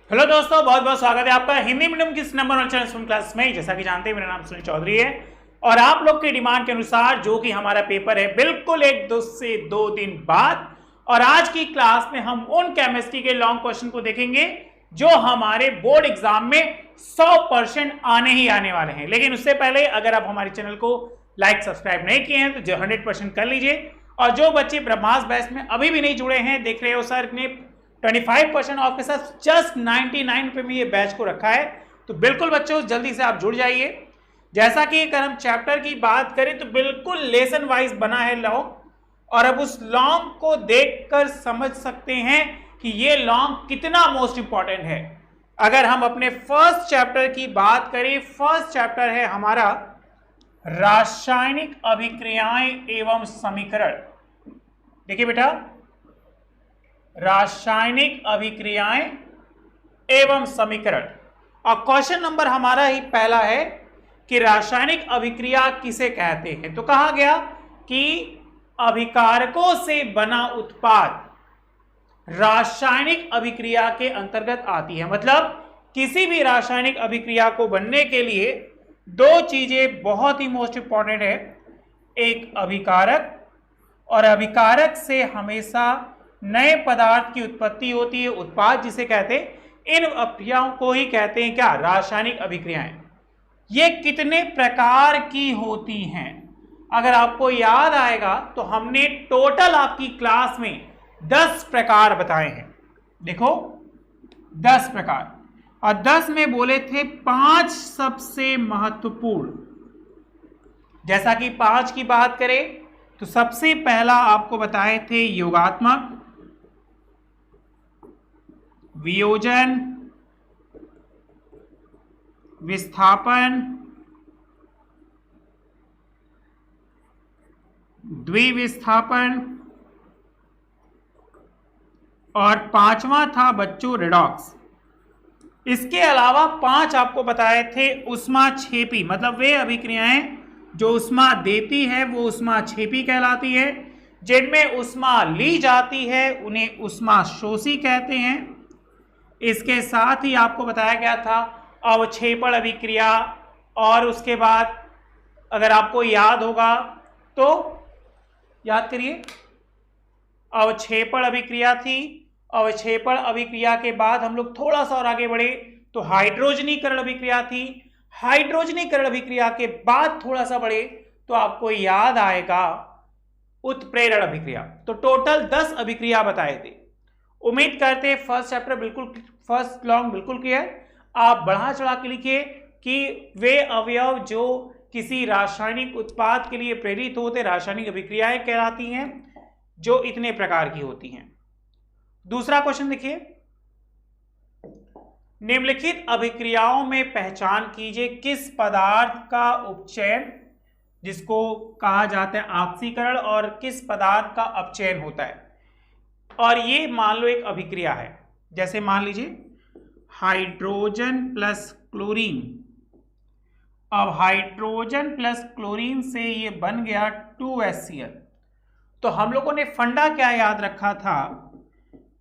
Hello दोस्तों, बहुत बहुत स्वागत है आपका हिंदी मीडियम की इस नंबर 1 चैनल स्विम क्लास में। जैसा कि जानते हैं, मेरा नाम सुनील चौधरी है और आप लोग की डिमांड के अनुसार जो कि हमारा पेपर है बिल्कुल एक दो से दो दिन बाद। और आज की क्लास में हम उन केमिस्ट्री के लॉन्ग क्वेश्चन को देखेंगे जो हमारे बोर्ड एग्जाम में 100% आने ही आने वाले हैं। लेकिन उससे पहले अगर आप हमारे चैनल को लाइक सब्सक्राइब नहीं किए हैं तो 100% कर लीजिए। और जो बच्चे ब्रह्मास बैच में अभी भी नहीं जुड़े हैं, देख रहे हो सर ने 25% ऑफ के साथ जस्ट 99 रुपए में ये बैच को रखा है, तो बिल्कुल बच्चों जल्दी से आप जुड़ जाइए। जैसा कि अगर हम चैप्टर की बात करें तो बिल्कुल लेसन वाइज बना है लॉन्ग, और अब उस लॉन्ग को देखकर समझ सकते हैं कि ये लॉन्ग कितना मोस्ट इंपॉर्टेंट है। अगर हम अपने फर्स्ट चैप्टर की बात करें, फर्स्ट चैप्टर है हमारा रासायनिक अभिक्रियाएं एवं समीकरण। देखिए बेटा, रासायनिक अभिक्रियाएं एवं समीकरण, और क्वेश्चन नंबर हमारा ही पहला है कि रासायनिक अभिक्रिया किसे कहते हैं। तो कहा गया कि अभिकारकों से बना उत्पाद रासायनिक अभिक्रिया के अंतर्गत आती है। मतलब किसी भी रासायनिक अभिक्रिया को बनने के लिए दो चीजें बहुत ही मोस्ट इंपॉर्टेंट है, एक अभिकारक, और अभिकारक से हमेशा नए पदार्थ की उत्पत्ति होती है, उत्पाद जिसे कहते हैं। इन अभिक्रियाओं को ही कहते हैं क्या, रासायनिक अभिक्रियाएं। ये कितने प्रकार की होती हैं, अगर आपको याद आएगा तो हमने टोटल आपकी क्लास में 10 प्रकार बताए हैं। देखो 10 प्रकार, और 10 में बोले थे 5 सबसे महत्वपूर्ण। जैसा कि 5 की बात करें तो सबसे पहला आपको बताए थे योगात्मक, वियोजन, विस्थापन, द्विविस्थापन, और 5वां था बच्चों रेडॉक्स। इसके अलावा 5 आपको बताए थे ऊष्माक्षेपी, मतलब वे अभिक्रियाएं जो ऊष्मा देती है वो ऊष्माक्षेपी कहलाती है। जिनमें ऊष्मा ली जाती है उन्हें ऊष्माशोषी कहते हैं। इसके साथ ही आपको बताया गया था अवक्षेपण अभिक्रिया, और उसके बाद अगर आपको याद होगा तो याद करिए, अवक्षेपण अभिक्रिया थी। अवक्षेपण अभिक्रिया के बाद हम लोग थोड़ा सा और आगे बढ़े तो हाइड्रोजनीकरण अभिक्रिया थी। हाइड्रोजनीकरण अभिक्रिया के बाद थोड़ा सा बढ़े तो आपको याद आएगा उत्प्रेरण अभिक्रिया। तो टोटल 10 अभिक्रिया बताए थे। उम्मीद करते हैं फर्स्ट चैप्टर बिल्कुल, फर्स्ट लॉन्ग बिल्कुल क्लियर। आप बढ़ा चढ़ा के लिखिए कि वे अवयव जो किसी रासायनिक उत्पाद के लिए प्रेरित होते रासायनिक अभिक्रियाएं कहलाती हैं, जो इतने प्रकार की होती हैं। दूसरा क्वेश्चन देखिए, निम्नलिखित अभिक्रियाओं में पहचान कीजिए किस पदार्थ का उपचयन, जिसको कहा जाता है ऑक्सीकरण, और किस पदार्थ का अपचयन होता है। और ये मान लो एक अभिक्रिया है, जैसे मान लीजिए हाइड्रोजन प्लस क्लोरीन। अब हाइड्रोजन प्लस क्लोरीन से ये बन गया 2HCl। तो हम लोगों ने फंडा क्या याद रखा था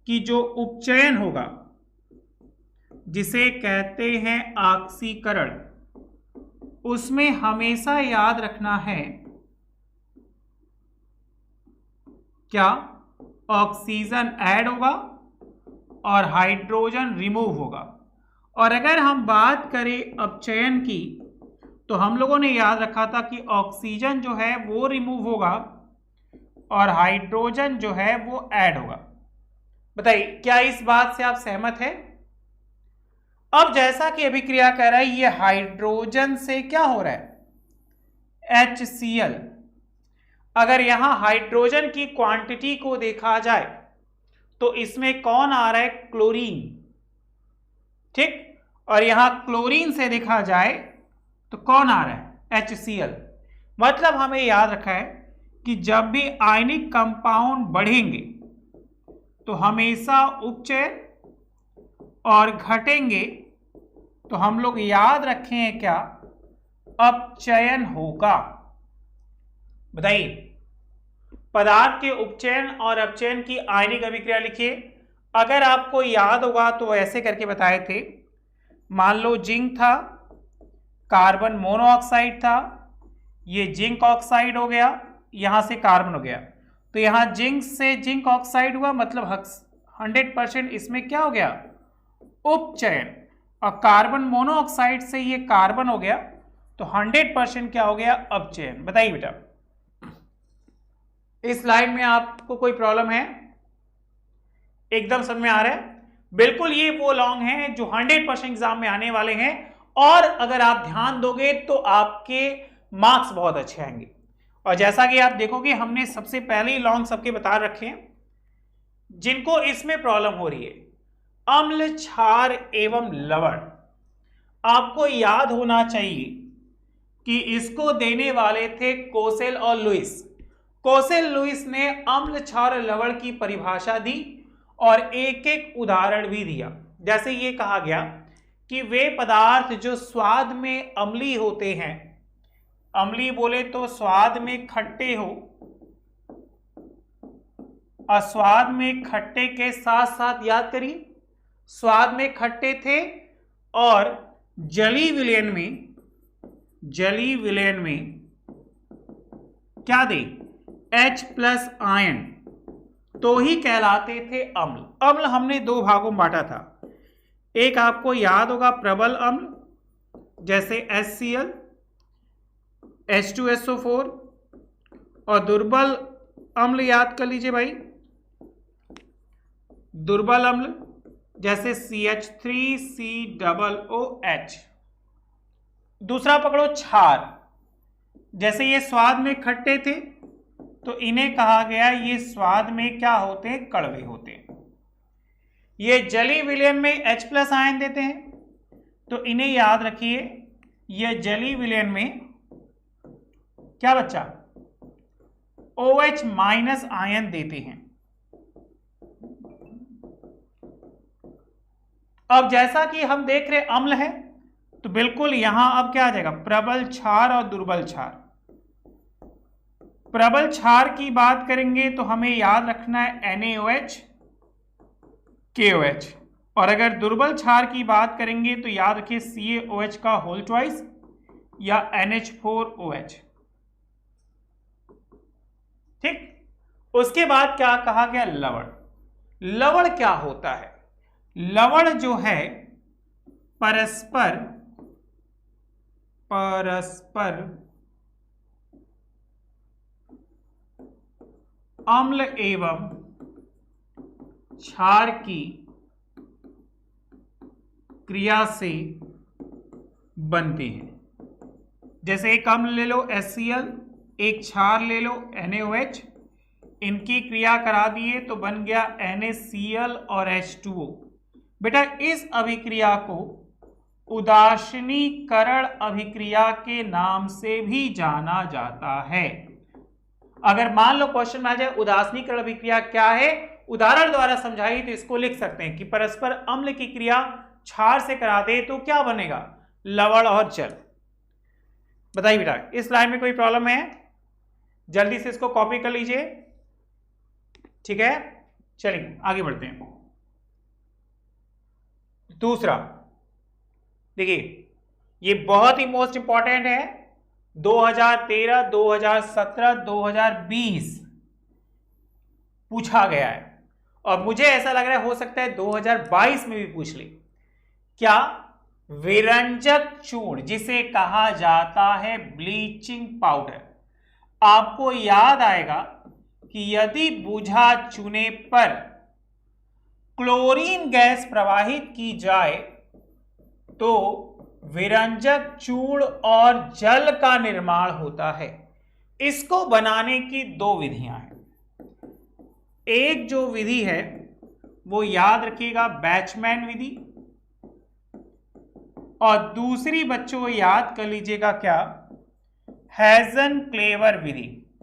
कि जो उपचयन होगा जिसे कहते हैं ऑक्सीकरण, उसमें हमेशा याद रखना है क्या, ऑक्सीजन ऐड होगा और हाइड्रोजन रिमूव होगा। और अगर हम बात करें अपचयन की तो हम लोगों ने याद रखा था कि ऑक्सीजन जो है वो रिमूव होगा और हाइड्रोजन जो है वो ऐड होगा। बताइए क्या इस बात से आप सहमत हैं? अब जैसा कि अभिक्रिया कह रहा है ये हाइड्रोजन से क्या हो रहा है, HCl। अगर यहां हाइड्रोजन की क्वांटिटी को देखा जाए तो इसमें कौन आ रहा है, क्लोरीन, ठीक। और यहां क्लोरीन से देखा जाए तो कौन आ रहा है, HCl। मतलब हमें याद रखा है कि जब भी आयनिक कंपाउंड बढ़ेंगे तो हमेशा उपचयन, और घटेंगे तो हम लोग याद रखें क्या, अपचयन होगा। बताइए पदार्थ के उपचयन और अपचयन की आयनिक अभिक्रिया लिखिए। अगर आपको याद होगा तो ऐसे करके बताए थे, मान लो जिंक था, कार्बन मोनोऑक्साइड था, ये जिंक ऑक्साइड हो गया, यहां से कार्बन हो गया, तो यहां जिंक से जिंक ऑक्साइड हुआ, मतलब 100% इसमें क्या हो गया, उपचयन। और कार्बन मोनोऑक्साइड से ये कार्बन हो गया, तो 100% क्या हो गया, अपचयन। बताइए बेटा, इस लाइन में आपको कोई प्रॉब्लम है? एकदम समझ में आ रहा है? बिल्कुल, ये वो लॉन्ग हैं जो 100% एग्जाम में आने वाले हैं, और अगर आप ध्यान दोगे तो आपके मार्क्स बहुत अच्छे आएंगे। और जैसा कि आप देखोगे, हमने सबसे पहले ही लॉन्ग सबके बता रखे हैं। जिनको इसमें प्रॉब्लम हो रही है, अम्ल, क्षार एवं लवण, आपको याद होना चाहिए कि इसको देने वाले थे कोसेल और लुईस। कोसेल लुईस ने अम्ल, क्षार, लवण की परिभाषा दी और एक एक उदाहरण भी दिया। जैसे ये कहा गया कि वे पदार्थ जो स्वाद में अम्लीय होते हैं, अम्लीय बोले तो स्वाद में खट्टे हो, और स्वाद में खट्टे के साथ साथ याद करिए, स्वाद में खट्टे थे, और जली विलयन में क्या दे, H+ आयन, तो ही कहलाते थे अम्ल। अम्ल हमने दो भागों में बांटा था। एक आपको याद होगा प्रबल अम्ल, जैसे HCl, H2SO4, और दुर्बल अम्ल याद कर लीजिए भाई, दुर्बल अम्ल जैसे CH3COOH। दूसरा पकड़ो क्षार, जैसे ये स्वाद में खट्टे थे तो इन्हें कहा गया ये स्वाद में क्या होते हैं, कड़वे होते हैं। ये जली विलयन में H+ आयन देते हैं, तो इन्हें याद रखिए, ये जली विलयन में क्या बच्चा, OH- आयन देते हैं। अब जैसा कि हम देख रहे अम्ल है, तो बिल्कुल यहां अब क्या आ जाएगा, प्रबल क्षार और दुर्बल क्षार। प्रबल क्षार की बात करेंगे तो हमें याद रखना है NaOH, KOH, और अगर दुर्बल क्षार की बात करेंगे तो याद रखिए CaOH का होल ट्वाइस या NH4OH। ठीक, उसके बाद क्या कहा गया, लवण। लवण क्या होता है? लवण जो है परस्पर अम्ल एवं क्षार की क्रिया से बनते हैं। जैसे एक अम्ल ले लो HCl, एक क्षार ले लो NaOH, इनकी क्रिया करा दिए तो बन गया NaCl और H2O। बेटा, इस अभिक्रिया को उदासीनीकरण अभिक्रिया के नाम से भी जाना जाता है। अगर मान लो क्वेश्चन में आ जाए उदासीनीकरण अभिक्रिया क्या है, उदाहरण द्वारा समझाइए, तो इसको लिख सकते हैं कि परस्पर अम्ल की क्रिया क्षार से करा दे तो क्या बनेगा, लवण और जल। बताइए बेटा, इस लाइन में कोई प्रॉब्लम है? जल्दी से इसको कॉपी कर लीजिए। ठीक है, चलिए आगे बढ़ते हैं। दूसरा देखिए, ये बहुत ही मोस्ट इंपॉर्टेंट है, 2013, 2017, 2020 पूछा गया है, और मुझे ऐसा लग रहा है हो सकता है 2022 में भी पूछ ले। क्या? विरंजक चूर्ण, जिसे कहा जाता है ब्लीचिंग पाउडर। आपको याद आएगा कि यदि बुझा चूने पर क्लोरीन गैस प्रवाहित की जाए तो विरंजक चूर्ण और जल का निर्माण होता है। इसको बनाने की दो विधियां हैं। एक जो विधि है वो याद रखिएगा बैचमैन विधि, और दूसरी बच्चों याद कर लीजिएगा क्या, हेजन-क्लेवर विधि।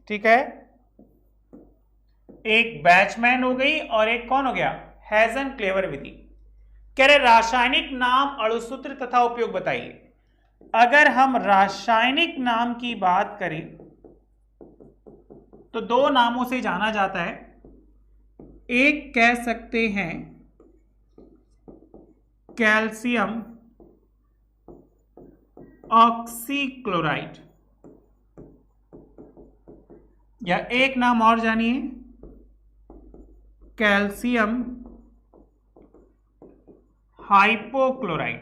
ठीक है, एक बैचमैन हो गई और एक कौन हो गया, हेजन-क्लेवर विधि। कह रहे रासायनिक नाम, अणुसूत्र तथा उपयोग बताइए। अगर हम रासायनिक नाम की बात करें तो दो नामों से जाना जाता है, एक कह सकते हैं कैल्शियम ऑक्सीक्लोराइड, या एक नाम और जानिए, कैल्शियम हाइपोक्लोराइड,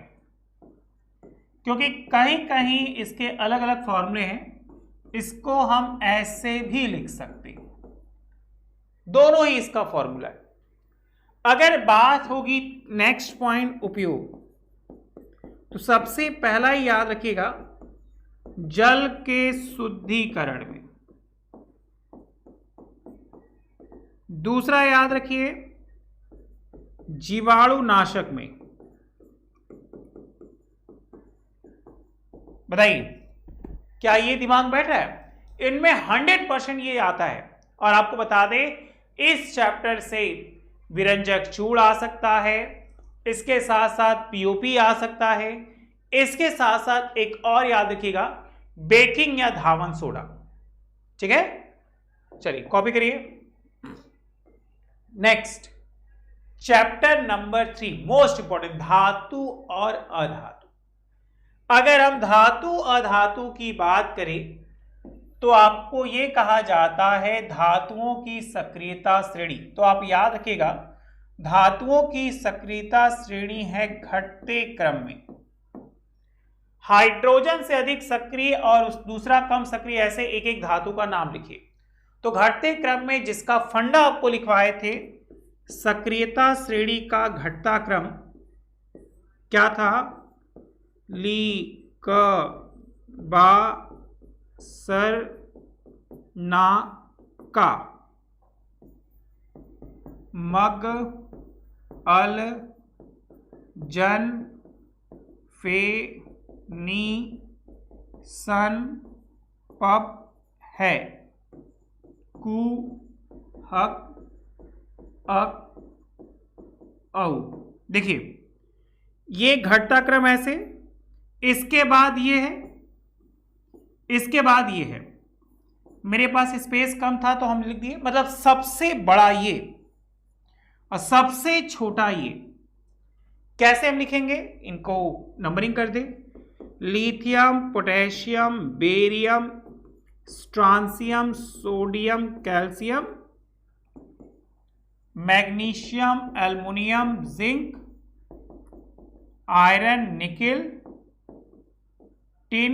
क्योंकि कहीं कहीं इसके अलग अलग फॉर्मूले हैं। इसको हम ऐसे भी लिख सकते हैं, दोनों ही इसका फॉर्मूला है। अगर बात होगी नेक्स्ट पॉइंट उपयोग, तो सबसे पहला ही याद रखिएगा जल के शुद्धिकरण में, दूसरा याद रखिए जीवाणुनाशक में। बताइए क्या ये दिमाग बैठ रहा है? इनमें 100% ये आता है। और आपको बता दें इस चैप्टर से विरंजक चूड़ आ सकता है, इसके साथ साथ पीओपी आ सकता है, इसके साथ साथ एक और याद रखिएगा बेकिंग या धावन सोडा। ठीक है, चलिए कॉपी करिए। Next chapter number 3 most important, धातु और अधातु। अगर हम धातु अधातु की बात करें तो आपको यह कहा जाता है धातुओं की सक्रियता श्रेणी। तो आप याद रखिएगा धातुओं की सक्रियता श्रेणी है घटते क्रम में, हाइड्रोजन से अधिक सक्रिय और दूसरा कम सक्रिय, ऐसे एक एक धातु का नाम लिखिए। तो घटते क्रम में जिसका फंडा आपको लिखवाए थे, सक्रियता श्रेणी का घटता क्रम क्या था? ली क बा सर ना का, मग अल जन फे नी सन पप है, कु हक अक औ। देखिए ये घटता क्रम ऐसे, इसके बाद ये है, इसके बाद ये है। मेरे पास स्पेस कम था तो हम लिख दिए, मतलब सबसे बड़ा ये और सबसे छोटा ये। कैसे हम लिखेंगे? इनको नंबरिंग कर दे। Lithium, potassium, barium, strontium, sodium, calcium, magnesium, aluminium, zinc, iron, nickel, tin,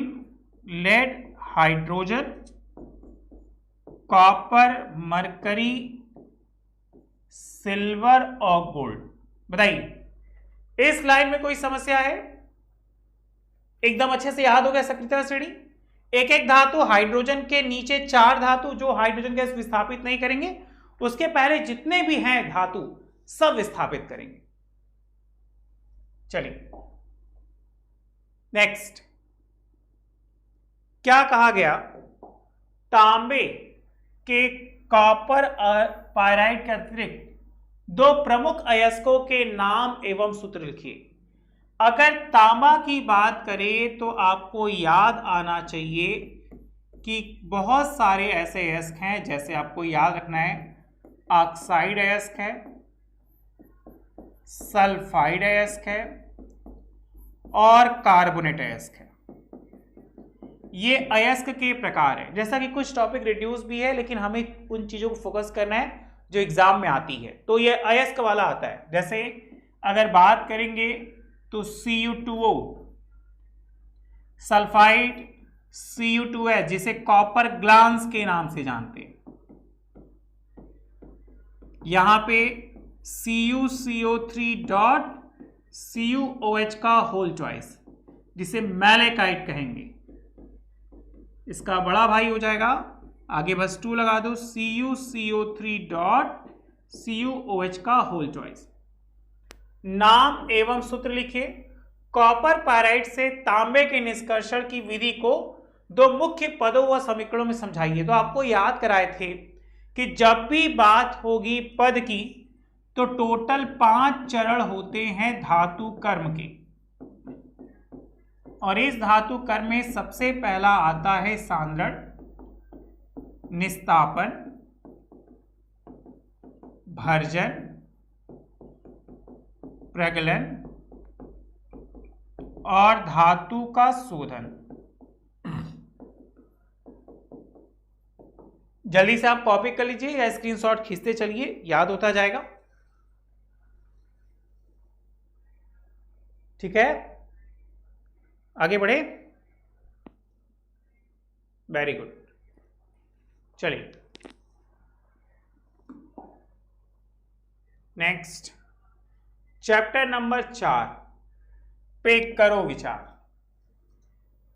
lead, hydrogen, copper, mercury, silver और गोल्ड। बताइए इस लाइन में कोई समस्या है? एकदम अच्छे से याद हो गया सक्रियता श्रेणी। एक एक धातु, हाइड्रोजन के नीचे 4 धातु जो हाइड्रोजन गैस विस्थापित नहीं करेंगे, उसके पहले जितने भी हैं धातु सब विस्थापित करेंगे। चलिए नेक्स्ट क्या कहा गया? तांबे के कॉपर पायराइड के अतिरिक्त 2 प्रमुख अयस्कों के नाम एवं सूत्र लिखिए। अगर तांबा की बात करें तो आपको याद आना चाहिए कि बहुत सारे ऐसे अयस्क हैं, जैसे आपको याद रखना है ऑक्साइड अयस्क है, सल्फाइड अयस्क है और कार्बोनेट अयस्क है। ये अयस्क के प्रकार है। जैसा कि कुछ टॉपिक रिड्यूस भी है, लेकिन हमें उन चीजों को फोकस करना है जो एग्जाम में आती है। तो ये अयस्क वाला आता है। जैसे अगर बात करेंगे तो Cu2O, सल्फाइड Cu2S जिसे कॉपर ग्लांस के नाम से जानते हैं। यहां पे CuCO3 डॉट CuOH का होल चॉइस, जिसे मैलेकाइट कहेंगे, इसका बड़ा भाई हो जाएगा, आगे बस 2 लगा दो, CuCO3 डॉट CuOH का होल चॉइस। नाम एवं सूत्र लिखिए। कॉपर पायराइड से तांबे के निष्कर्षण की विधि को 2 मुख्य पदों व समीकरणों में समझाइए। तो आपको याद कराए थे कि जब भी बात होगी पद की तो टोटल 5 चरण होते हैं धातु कर्म के, और इस धातु कर्म में सबसे पहला आता है सांद्रण, निस्तापन, भर्जन, प्रगलन और धातु का शोधन। जल्दी से आप कॉपी कर लीजिए या स्क्रीनशॉट खींचते चलिए, याद होता जाएगा। ठीक है, आगे बढ़े। वेरी गुड, चलिए नेक्स्ट चैप्टर नंबर 4 पे करो विचार।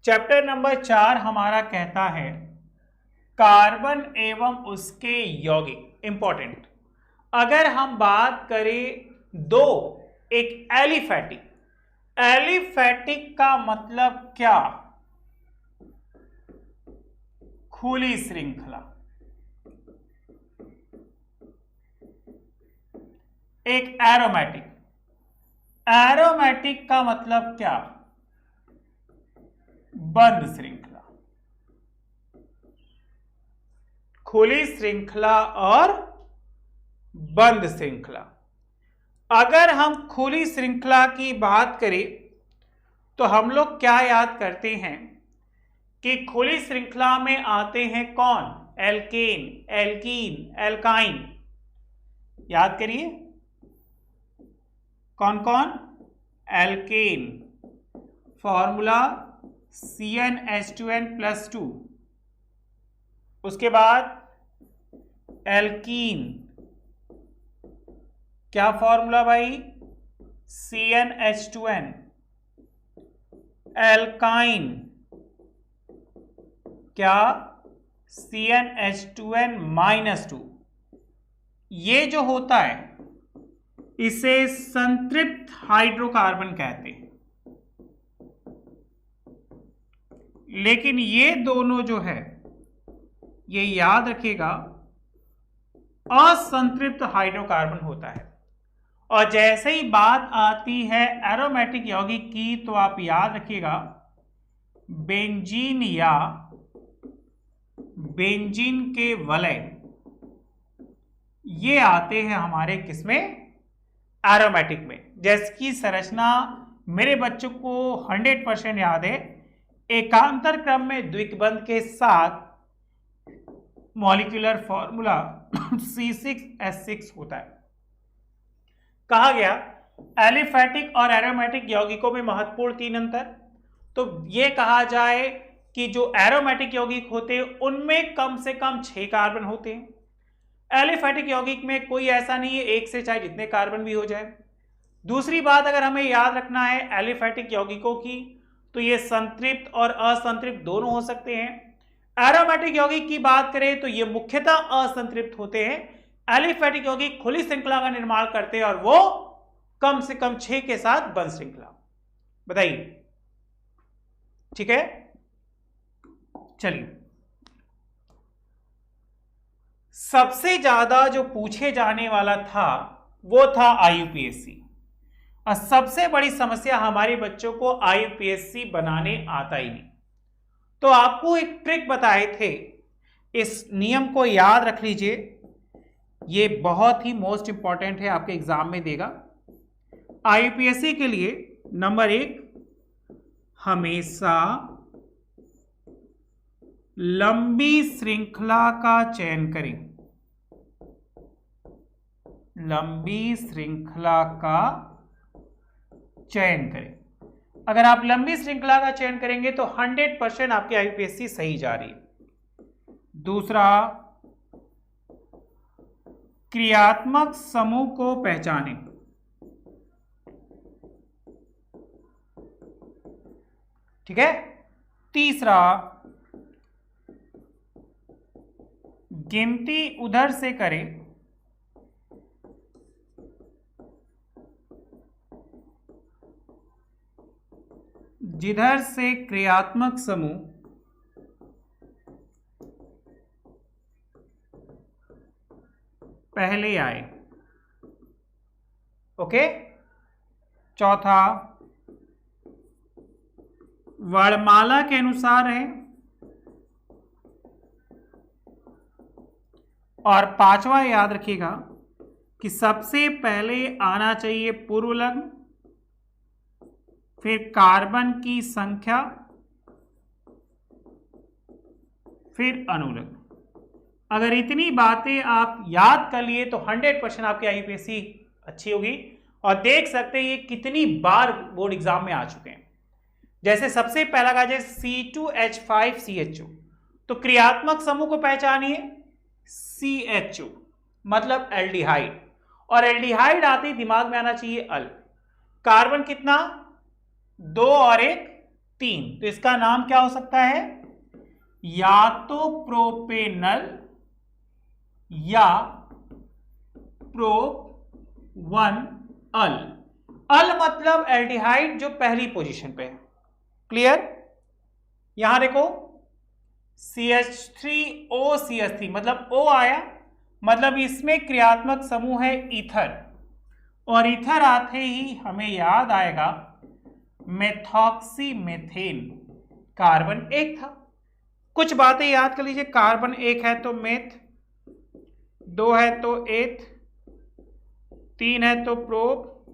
चैप्टर नंबर 4 हमारा कहता है कार्बन एवं उसके यौगिक। इंपॉर्टेंट, अगर हम बात करें दो, एक एलिफैटिक, एलिफैटिक का मतलब क्या? खुली श्रृंखला। एक एरोमेटिक, एरोमेटिक का मतलब क्या? बंद श्रृंखला। खुली श्रृंखला और बंद श्रृंखला। अगर हम खुली श्रृंखला की बात करें तो हम लोग क्या याद करते हैं कि खुली श्रृंखला में आते हैं कौन? Alkane, alkene, alkyne. याद करिए कौन कौन? Alkane, formula CnH2n+2। उसके बाद एल्कीन, क्या फॉर्मूला भाई? CnH2n। एल्काइन, क्या? CnH2n-2। ये जो होता है इसे संतृप्त हाइड्रोकार्बन कहते हैं। लेकिन ये दोनों जो है, ये याद रखिएगा, असंतृप्त हाइड्रोकार्बन होता है। और जैसे ही बात आती है एरोमेटिक यौगिक की तो आप याद रखिएगा बेंजीन या बेंजीन के वलय, ये आते हैं हमारे किसमें? एरोमेटिक में। जिसकी संरचना मेरे बच्चों को 100% याद है, एकांतर क्रम में द्विबंध के साथ मॉलिक्यूलर फॉर्मूला C6H6 होता है। कहा गया एलिफैटिक और एरोमेटिक यौगिकों में महत्वपूर्ण 3 अंतर। तो ये कहा जाए कि जो एरोमेटिक यौगिक होते हैं उनमें कम से कम 6 कार्बन होते हैं। एलिफैटिक यौगिक में कोई ऐसा नहीं है, एक से चाहे जितने कार्बन भी हो जाए। दूसरी बात अगर हमें याद रखना है एलिफैटिक यौगिकों की, तो ये संतृप्त और असंतृप्त दोनों हो सकते हैं। एरोमेटिक यौगिक की बात करें तो ये मुख्यतः असंतृप्त होते हैं। एलिफैटिक यौगिक खुली श्रृंखला का निर्माण करते हैं और वो कम से कम 6 के साथ बंद श्रृंखला। बताइए, ठीक है। चलिए, सबसे ज्यादा जो पूछे जाने वाला था वो था IUPAC। और सबसे बड़ी समस्या हमारे बच्चों को IUPAC बनाने आता ही नहीं। तो आपको एक ट्रिक बताए थे, इस नियम को याद रख लीजिए, ये बहुत ही मोस्ट इंपॉर्टेंट है, आपके एग्जाम में देगा। IUPAC के लिए नंबर 1, हमेशा लंबी श्रृंखला का चयन करें। लंबी श्रृंखला का चयन करें। अगर आप लंबी श्रृंखला का चयन करेंगे तो 100% आपकी IUPAC सही जा रही है। दूसरा, क्रियात्मक समूह को पहचानें। ठीक है। तीसरा, गिनती उधर से करें जिधर से क्रियात्मक समूह पहले आए। ओके। चौथा, वर्णमाला के अनुसार है। और पांचवा याद रखिएगा कि सबसे पहले आना चाहिए पूर्व लग्न, फिर कार्बन की संख्या, फिर अनुलग्न। अगर इतनी बातें आप याद कर लिए तो 100% आपकी आईपीएससी अच्छी होगी। और देख सकते हैं ये कितनी बार बोर्ड एग्जाम में आ चुके हैं। जैसे सबसे पहला का जैसे C2H5CHO, तो क्रियात्मक समूह को पहचानिए CHO मतलब एल्डिहाइड, और एल्डिहाइड आते ही दिमाग में आना चाहिए अल। कार्बन कितना, 2 और 1 3, तो इसका नाम क्या हो सकता है, या तो प्रोपेनल या प्रो1 अल। अल मतलब एल्डिहाइड जो पहली पोजीशन पे है। क्लियर? यहां देखो CH3OCH3 मतलब O आया, मतलब इसमें क्रियात्मक समूह है ईथर, और ईथर आते ही हमें याद आएगा मेथॉक्सीमेथेन, कार्बन 1 था। कुछ बातें याद कर लीजिए, कार्बन 1 है तो मेथ, 2 है तो एथ, 3 है तो प्रोप,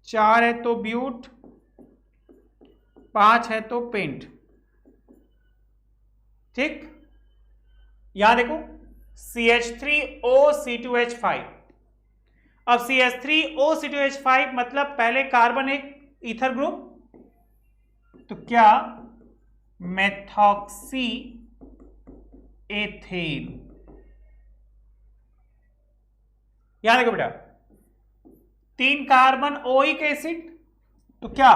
4 है तो ब्यूट, 5 है तो पेंट। ठीक, यहां देखो CH3OC2H5। अब CH3OC2H5 मतलब पहले कार्बन एक ईथर ग्रुप, तो क्या मेथॉक्सी एथेन। यहां देखो बेटा 3 कार्बन ओइक एसिड, तो क्या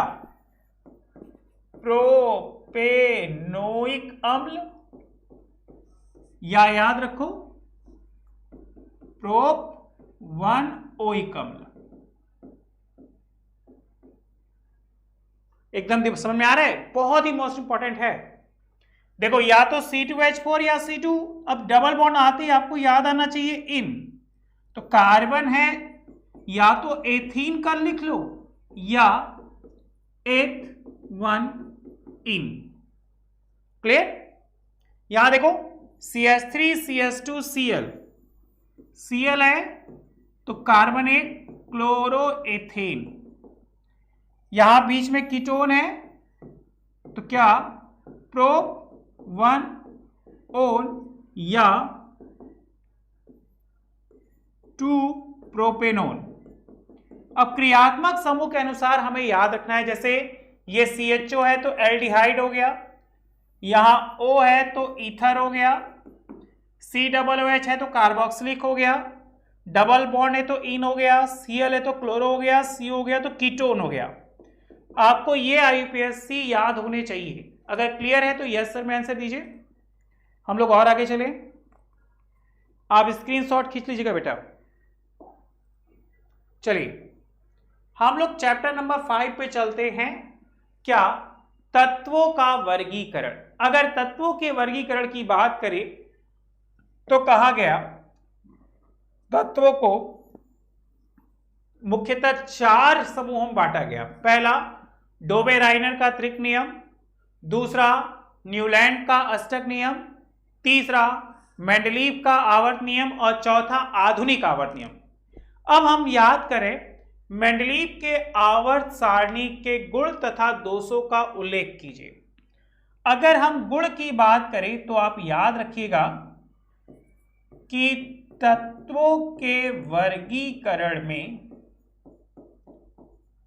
प्रोपेनोइक अम्ल, या याद रखो प्रोप1 ओइक अम्ल। एकदम समझ में आ रहा है? बहुत ही मोस्ट इंपॉर्टेंट है। देखो या तो C2H4 या C2, अब डबल बॉन्ड आते ही आपको याद आना चाहिए इन, तो कार्बन है या तो एथीन कर लिख लो या एथ1 इन। क्लियर? यहां देखो CH3CH2Cl, Cl है तो कार्बन एक क्लोरोएथेन, यहां बीच में कीटोन है तो क्या प्रो1 ओन या 2 प्रोपेनोन। अब क्रियात्मक समूह के अनुसार हमें याद रखना है, जैसे ये CHO है तो एल्डिहाइड हो गया, यहां O है तो ईथर हो गया, COOH है तो कार्बोक्सिलिक हो गया, डबल बॉन्ड है तो इन हो गया, Cl है तो क्लोरो हो गया, C हो गया तो कीटोन हो गया। आपको ये आईपीएससी याद होने चाहिए। अगर क्लियर है तो यस सर में आंसर दीजिए। हम लोग और आगे चले, आप स्क्रीनशॉट खींच लीजिएगा बेटा। चलिए हम लोग चैप्टर नंबर 5 पे चलते हैं। क्या? तत्वों का वर्गीकरण। अगर तत्वों के वर्गीकरण की बात करें तो कहा गया तत्वों को मुख्यतः 4 समूहों में बांटा गया। पहला डोबेराइनर का त्रिक नियम, दूसरा न्यूलैंड का अष्टक नियम, तीसरा मेंडलीव का आवर्त नियम, और चौथा आधुनिक आवर्त नियम। अब हम याद करें मेंडलीव के आवर्त सारणी के गुण तथा दोषों का उल्लेख कीजिए। अगर हम गुण की बात करें तो आप याद रखिएगा कि तत्वों के वर्गीकरण में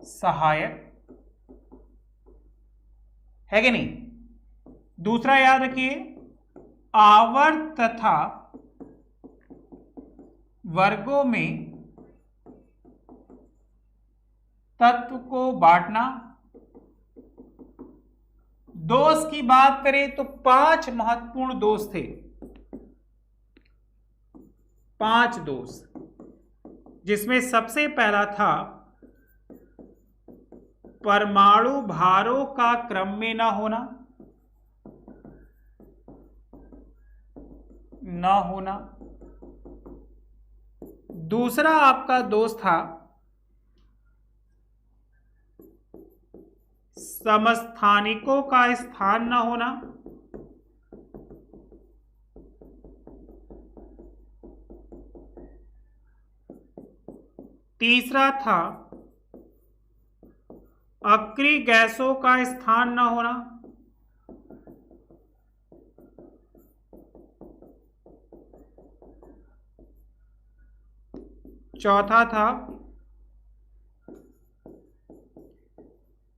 सहायक है कि नहीं। दूसरा याद रखिए आवर्त तथा वर्गों में तत्व को बांटना। दोष की बात करें तो 5 महत्वपूर्ण दोष थे, 5 दोष, जिसमें सबसे पहला था परमाणु भारों का क्रम में ना होना। दूसरा आपका दोष था समस्थानिकों का स्थान ना होना। तीसरा था अक्रिय गैसों का स्थान न होना। चौथा था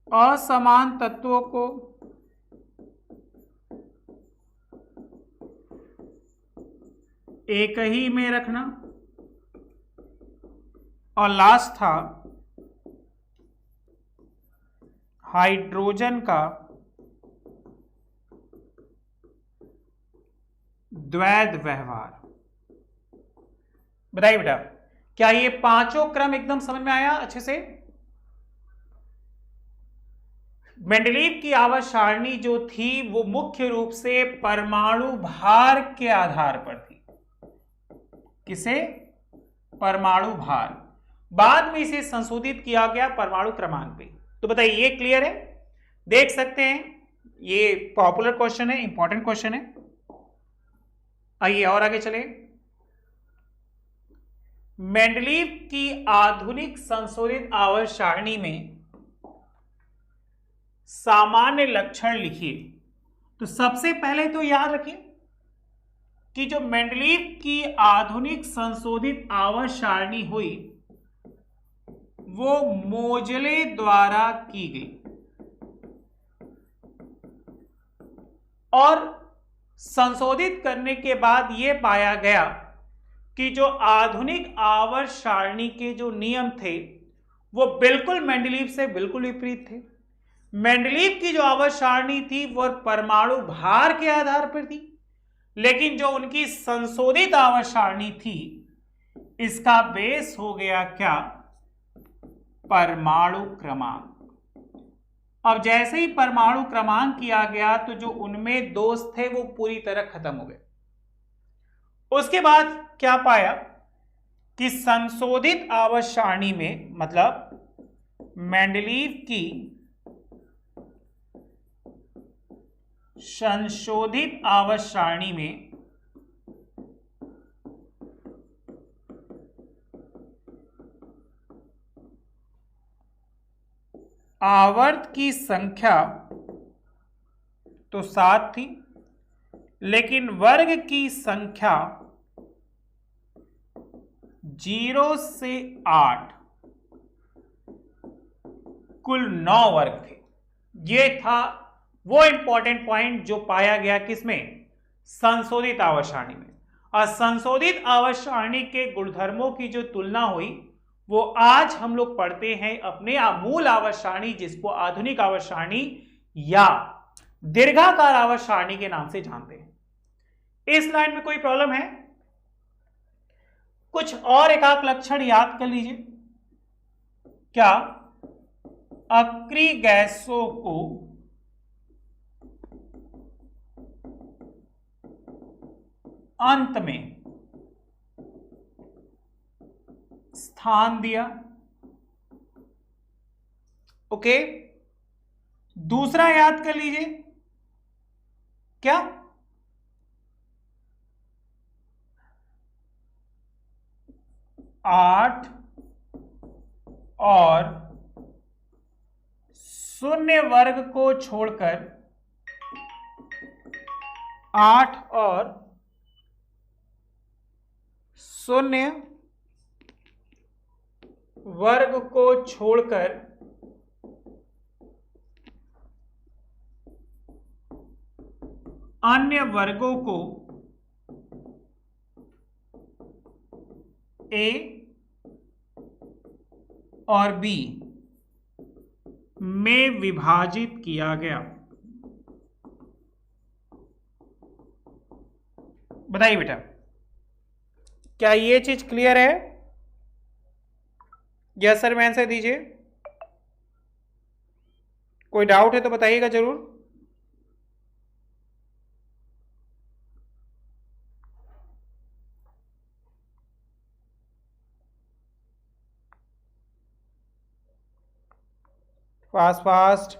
असमान तत्वों को एक ही में रखना। और लास्ट था हाइड्रोजन का द्वैध व्यवहार। बताइए बेटा, क्या ये पांचों क्रम एकदम समझ में आया अच्छे से? मेंडलीव की आवर्त सारणी जो थी वो मुख्य रूप से परमाणु भार के आधार पर थी। किसे? परमाणु भार। बाद में इसे संशोधित किया गया परमाणु क्रमांक पे। तो बताइए, ये क्लियर है? देख सकते हैं, ये पॉपुलर क्वेश्चन है, इंपॉर्टेंट क्वेश्चन है। आइए और आगे चले। मेंडलीव की आधुनिक संशोधित आवर्त सारणी में सामान्य लक्षण लिखिए। तो सबसे पहले तो याद रखिए कि जो मेंडलीव की आधुनिक संशोधित आवर्त सारणी हुई वो मोजले द्वारा की गई और संशोधित करने के बाद यह पाया गया कि जो आधुनिक आवर्त सारणी के जो नियम थे वो बिल्कुल मेंडलीव से बिल्कुल विपरीत थे। मेंडलीव की जो आवर्त सारणी थी वह परमाणु भार के आधार पर थी, लेकिन जो उनकी संशोधित आवर्त सारणी थी इसका बेस हो गया क्या? परमाणु क्रमांक। अब जैसे ही परमाणु क्रमांक किया गया तो जो उनमें दोष थे वो पूरी तरह खत्म हो गए। उसके बाद क्या पाया कि संशोधित आवर्त सारणी में, मतलब मेंडलीव की संशोधित आवर्त सारणी में आवर्त की संख्या तो 7 थी, लेकिन वर्ग की संख्या 0 से 8 कुल 9 वर्ग थे। यह था वो इंपॉर्टेंट पॉइंट जो पाया गया किसमें? संशोधित आवर्त सारणी में। और संशोधित आवर्त सारणी के गुणधर्मों की जो तुलना हुई वो आज हम लोग पढ़ते हैं अपने मूल आवर्त सारणी, जिसको आधुनिक आवर्त सारणी या दीर्घाकार आवर्त सारणी के नाम से जानते हैं। इस लाइन में कोई प्रॉब्लम है? कुछ और एकाक लक्षण याद कर लीजिए। क्या? अक्रिय गैसों को अंत में स्थान दिया। ओके, दूसरा याद कर लीजिए। क्या? आठ और शून्य वर्ग को छोड़कर 8 और शून्य वर्ग को छोड़कर अन्य वर्गों को ए और बी में विभाजित किया गया। बताइए बेटा, क्या ये चीज क्लियर है? यस सर में आंसर दीजिए। कोई डाउट है तो बताइएगा जरूर। Fast fast.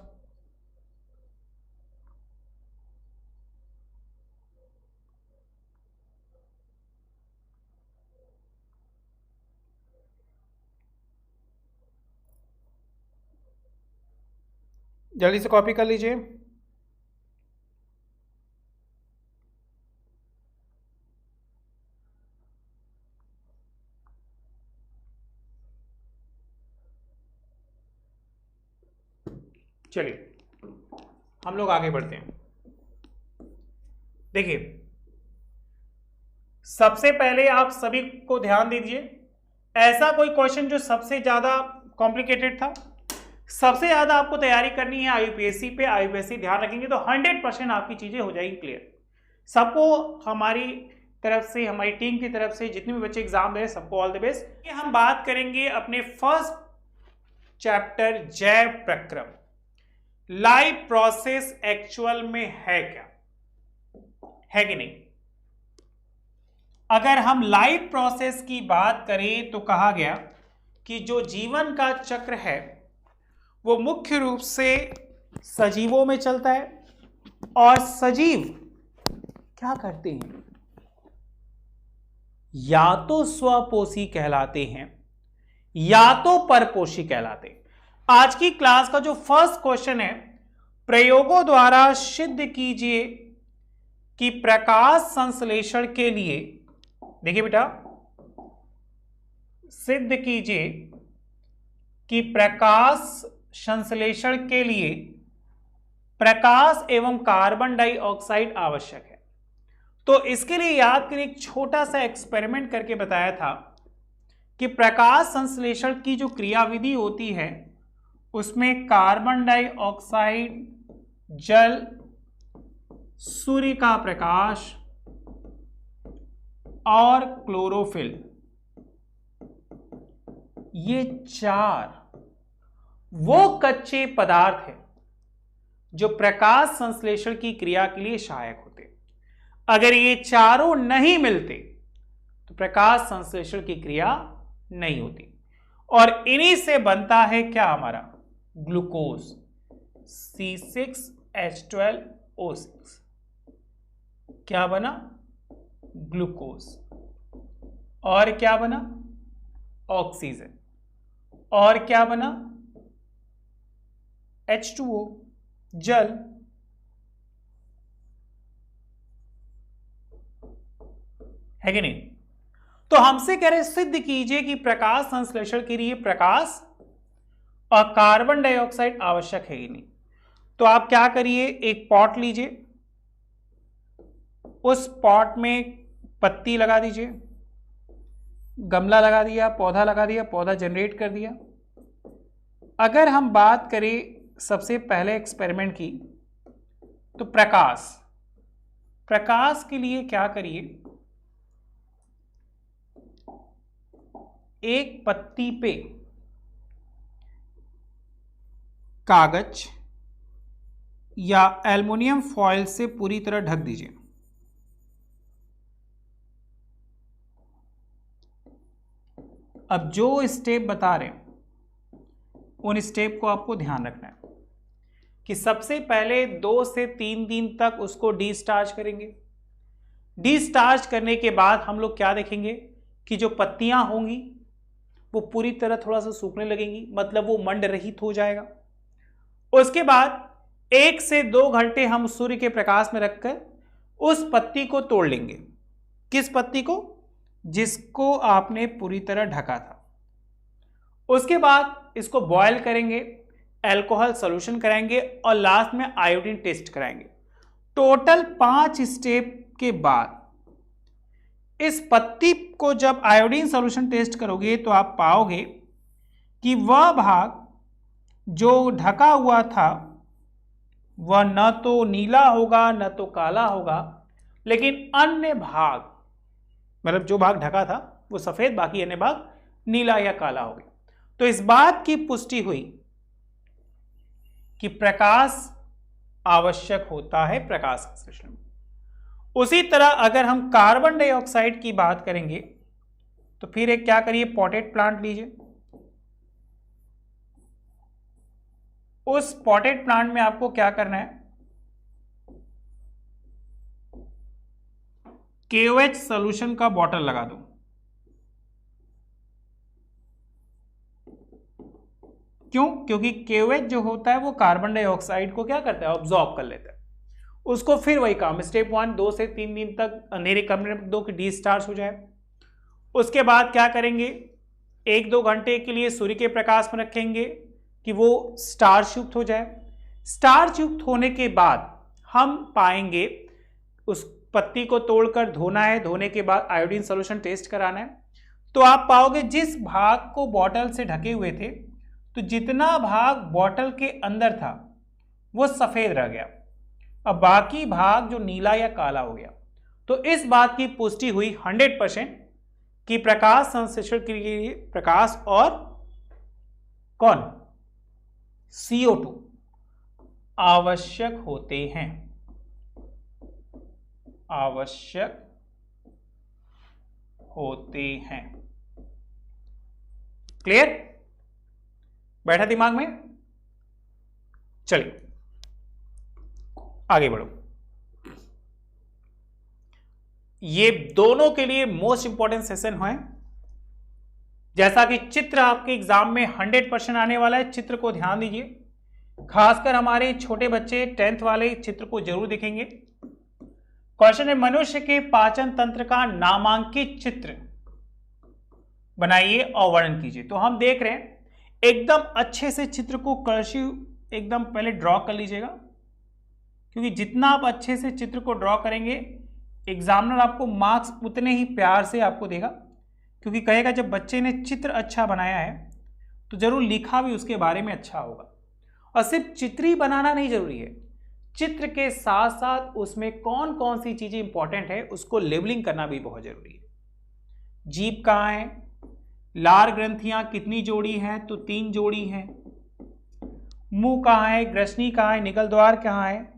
जल्दी से कॉपी कर लीजिए। चलिए हम लोग आगे बढ़ते हैं। देखिए सबसे पहले आप सभी को ध्यान दीजिए, ऐसा कोई क्वेश्चन जो सबसे ज्यादा कॉम्प्लिकेटेड था, सबसे ज्यादा आपको तैयारी करनी है आईयूपीएससी पे, आईयूपीएससी ध्यान रखेंगे तो 100% आपकी चीजें हो जाएगी क्लियर। सबको हमारी तरफ से, हमारी टीम की तरफ से, जितने भी बच्चे एग्जाम दे रहे हैं सबको ऑल द बेस्ट। हम बात करेंगे अपने फर्स्ट चैप्टर जैव प्रक्रम। लाइव प्रोसेस एक्चुअल में है क्या, है कि नहीं? अगर हम लाइव प्रोसेस की बात करें तो कहा गया कि जो जीवन का चक्र है वो मुख्य रूप से सजीवों में चलता है, और सजीव क्या करते हैं? या तो स्वपोषी कहलाते हैं या तो परपोषी कहलाते हैं। आज की क्लास का जो फर्स्ट क्वेश्चन है, प्रयोगों द्वारा सिद्ध कीजिए कि प्रकाश संश्लेषण के लिए, देखिए बेटा, सिद्ध कीजिए कि प्रकाश संश्लेषण के लिए प्रकाश एवं कार्बन डाइऑक्साइड आवश्यक है। तो इसके लिए याद करिए, एक छोटा सा एक्सपेरिमेंट करके बताया था कि प्रकाश संश्लेषण की जो क्रियाविधि होती है उसमें कार्बन डाइऑक्साइड, जल, सूर्य का प्रकाश और क्लोरोफिल, ये चार वो कच्चे पदार्थ हैं जो प्रकाश संश्लेषण की क्रिया के लिए सहायक होते। अगर ये चारों नहीं मिलते तो प्रकाश संश्लेषण की क्रिया नहीं होती, और इन्हीं से बनता है क्या हमारा ग्लूकोज, C6H12O6। क्या बना? ग्लूकोज। और क्या बना? ऑक्सीजन। और क्या बना? H2O, जल। है कि नहीं? तो हमसे कह रहे सिद्ध कीजिए कि प्रकाश संश्लेषण के लिए प्रकाश और कार्बन डाइऑक्साइड आवश्यक है कि नहीं। तो आप क्या करिए, एक पॉट लीजिए, उस पॉट में पत्ती लगा दीजिए, गमला लगा दिया, पौधा लगा दिया, पौधा जनरेट कर दिया। अगर हम बात करें सबसे पहले एक्सपेरिमेंट की, तो प्रकाश के लिए क्या करिए, एक पत्ती पे कागज या एल्युमिनियम फॉयल से पूरी तरह ढक दीजिए। अब जो स्टेप बता रहे हैं उन स्टेप को आपको ध्यान रखना है कि सबसे पहले 2 से 3 दिन तक उसको डिस्टार्च करेंगे। डिस्टार्च करने के बाद हम लोग क्या देखेंगे कि जो पत्तियां होंगी वो पूरी तरह थोड़ा सा सूखने लगेंगी, मतलब वो मंड रहित हो जाएगा। उसके बाद 1 से 2 घंटे हम सूर्य के प्रकाश में रखकर उस पत्ती को तोड़ लेंगे। किस पत्ती को? जिसको आपने पूरी तरह ढका था। उसके बाद इसको बॉयल करेंगे, अल्कोहल सॉल्यूशन कराएंगे और लास्ट में आयोडीन टेस्ट कराएंगे। टोटल 5 स्टेप के बाद इस पत्ती को जब आयोडीन सॉल्यूशन टेस्ट करोगे तो आप पाओगे कि वह भाग जो ढका हुआ था वह न तो नीला होगा न तो काला होगा, लेकिन अन्य भाग, मतलब जो भाग ढका था वो सफेद, बाकी अन्य भाग नीला या काला हो गया। तो इस बात की पुष्टि हुई कि प्रकाश आवश्यक होता है प्रकाश संश्लेषण में। उसी तरह अगर हम कार्बन डाइऑक्साइड की बात करेंगे तो फिर एक क्या करिए, पॉटेड प्लांट लीजिए। उस पॉटेड प्लांट में आपको क्या करना है, KOH सॉल्यूशन का बॉटल लगा दो। क्यों? क्योंकि KOH जो होता है वो कार्बन डाइऑक्साइड को क्या करता है, ऑब्जॉर्ब कर लेता है। उसको फिर वही काम, स्टेप 1 2 से 3 दिन तक अंधेरे कमरे में दो कि डिस्चार्ज हो जाए। उसके बाद क्या करेंगे, 1-2 घंटे के लिए सूर्य के प्रकाश में रखेंगे कि वो स्टार्च युक्त हो जाए। स्टार्च युक्त होने के बाद हम पाएंगे उस पत्ती को तोड़कर धोना है, धोने के बाद आयोडीन सॉल्यूशन टेस्ट कराना है। तो आप पाओगे जिस भाग को बॉटल से ढके हुए थे, तो जितना भाग बॉटल के अंदर था वो सफेद रह गया, अब बाकी भाग जो नीला या काला हो गया। तो इस बात की पुष्टि हुई 100% कि प्रकाश संश्लेषण के लिए प्रकाश और कौन, CO2 आवश्यक होते हैं, आवश्यक होते हैं। क्लियर? बैठा दिमाग में? चलिए आगे बढ़ो। ये दोनों के लिए मोस्ट इंपॉर्टेंट सेशन है। जैसा कि चित्र आपके एग्जाम में 100% आने वाला है, चित्र को ध्यान दीजिए। खासकर हमारे छोटे बच्चे 10th वाले चित्र को जरूर देखेंगे। क्वेश्चन है, मनुष्य के पाचन तंत्र का नामांकित चित्र बनाइए और वर्णन कीजिए। तो हम देख रहे हैं एकदम अच्छे से चित्र को कर्सिव एकदम पहले ड्रॉ कर लीजिएगा, क्योंकि जितना आप अच्छे से चित्र को ड्रॉ करेंगे एग्जामिनर आपको मार्क्स उतने ही प्यार से आपको देगा, क्योंकि कहेगा जब बच्चे ने चित्र अच्छा बनाया है तो जरूर लिखा भी उसके बारे में अच्छा होगा। और सिर्फ चित्र ही बनाना नहीं जरूरी है, चित्र के साथ साथ उसमें कौन कौन सी चीजें इंपॉर्टेंट है उसको लेबलिंग करना भी बहुत जरूरी है। जीभ कहाँ है, लार ग्रंथियां कितनी जोड़ी हैं, तो 3 जोड़ी हैं। मुंह कहाँ है, ग्रसनी कहाँ है, निगल द्वार कहाँ है,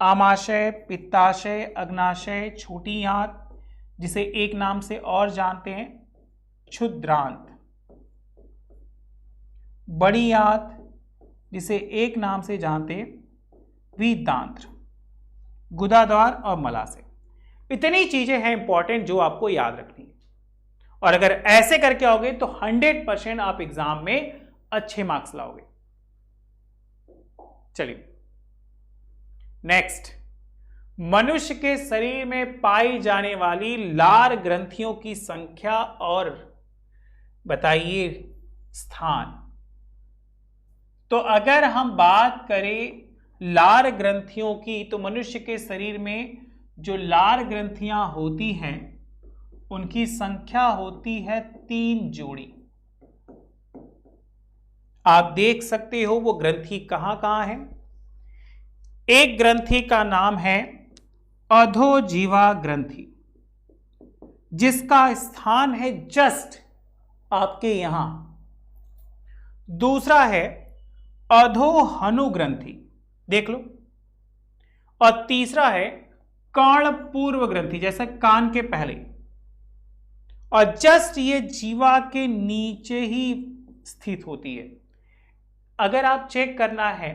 आमाशय, पित्ताशय, अग्नाशय, छोटी आंत जिसे एक नाम से और जानते हैं क्षुद्रांत, बड़ी आंत जिसे एक नाम से जानते हैं वीतांत्र, गुदाद्वार और मलाशय। इतनी चीजें हैं इंपॉर्टेंट जो आपको याद रखनी है, और अगर ऐसे करके आओगे तो 100% आप एग्जाम में अच्छे मार्क्स लाओगे। चलिए नेक्स्ट, मनुष्य के शरीर में पाई जाने वाली लार ग्रंथियों की संख्या और बताइए स्थान। तो अगर हम बात करें लार ग्रंथियों की, तो मनुष्य के शरीर में जो लार ग्रंथियां होती हैं उनकी संख्या होती है 3 जोड़ी। आप देख सकते हो वो ग्रंथि कहां कहां है। एक ग्रंथि का नाम है अधोजीवा ग्रंथि, जिसका स्थान है जस्ट आपके यहां। दूसरा है अधोहनु ग्रंथि, देख लो। और तीसरा है कर्ण पूर्व ग्रंथि, जैसे कान के पहले, और जस्ट ये जीवा के नीचे ही स्थित होती है। अगर आप चेक करना है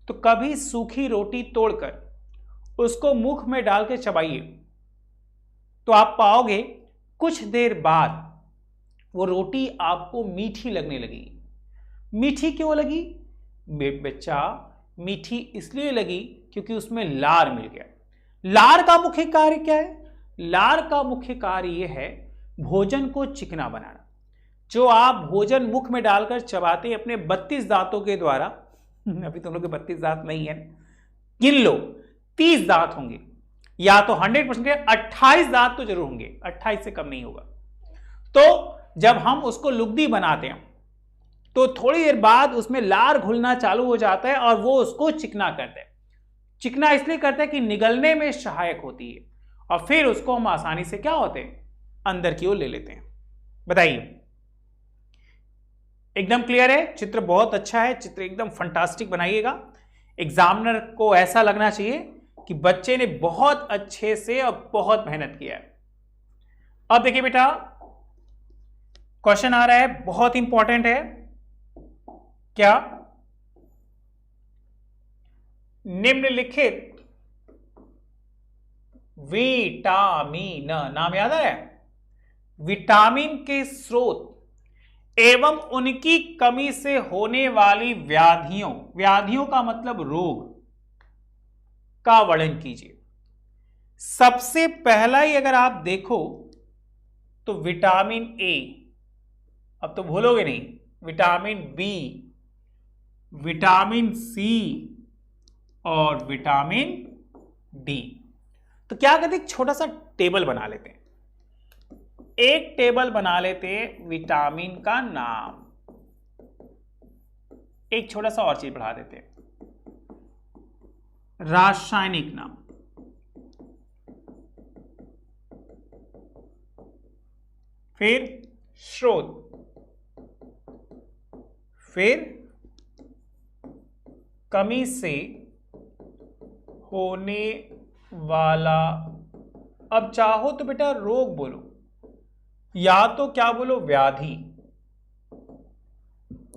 तो कभी सूखी रोटी तोड़कर उसको मुख में डाल के चबाइए, तो आप पाओगे कुछ देर बाद वो रोटी आपको मीठी लगने लगेगी। मीठी क्यों लगी बच्चा? मीठी इसलिए लगी क्योंकि उसमें लार मिल गया। लार का मुख्य कार्य क्या है? लार का मुख्य कार्य यह है भोजन को चिकना बनाना। जो आप भोजन मुख में डालकर चबाते हैं अपने 32 दांतों के द्वारा, अभी तुम लोग के 32 दांत नहीं है, गिन लो 30 दांत होंगे, या तो 100% 28 दांत तो जरूर होंगे, 28 से कम नहीं होगा। तो जब हम उसको लुगदी बनाते हैं तो थोड़ी देर बाद उसमें लार घुलना चालू हो जाता है और वो उसको चिकना करता है। चिकना इसलिए करता है कि निगलने में सहायक होती है, और फिर उसको हम आसानी से क्या होते हैं अंदर की ओर ले लेते हैं। बताइए, एकदम क्लियर है? चित्र बहुत अच्छा है, चित्र एकदम फंटास्टिक बनाइएगा। एग्जामिनर को ऐसा लगना चाहिए कि बच्चे ने बहुत अच्छे से और बहुत मेहनत किया है। अब देखिए बेटा, क्वेश्चन आ रहा है, बहुत इंपॉर्टेंट है। क्या? निम्नलिखित विटामिन, नाम याद है? विटामिन के स्रोत एवं उनकी कमी से होने वाली व्याधियों, व्याधियों का मतलब रोग, का वर्णन कीजिए। सबसे पहला ही अगर आप देखो तो विटामिन ए, अब तो भूलोगे नहीं, विटामिन बी, विटामिन सी और विटामिन डी। तो क्या करते, एक छोटा सा टेबल बना लेते हैं, एक टेबल बना लेते हैं विटामिन का नाम, एक छोटा सा और चीज बढ़ा देते हैं, रासायनिक नाम, फिर स्रोत, फिर कमी से होने वाला, अब चाहो तो बेटा रोग बोलो या तो क्या बोलो व्याधि,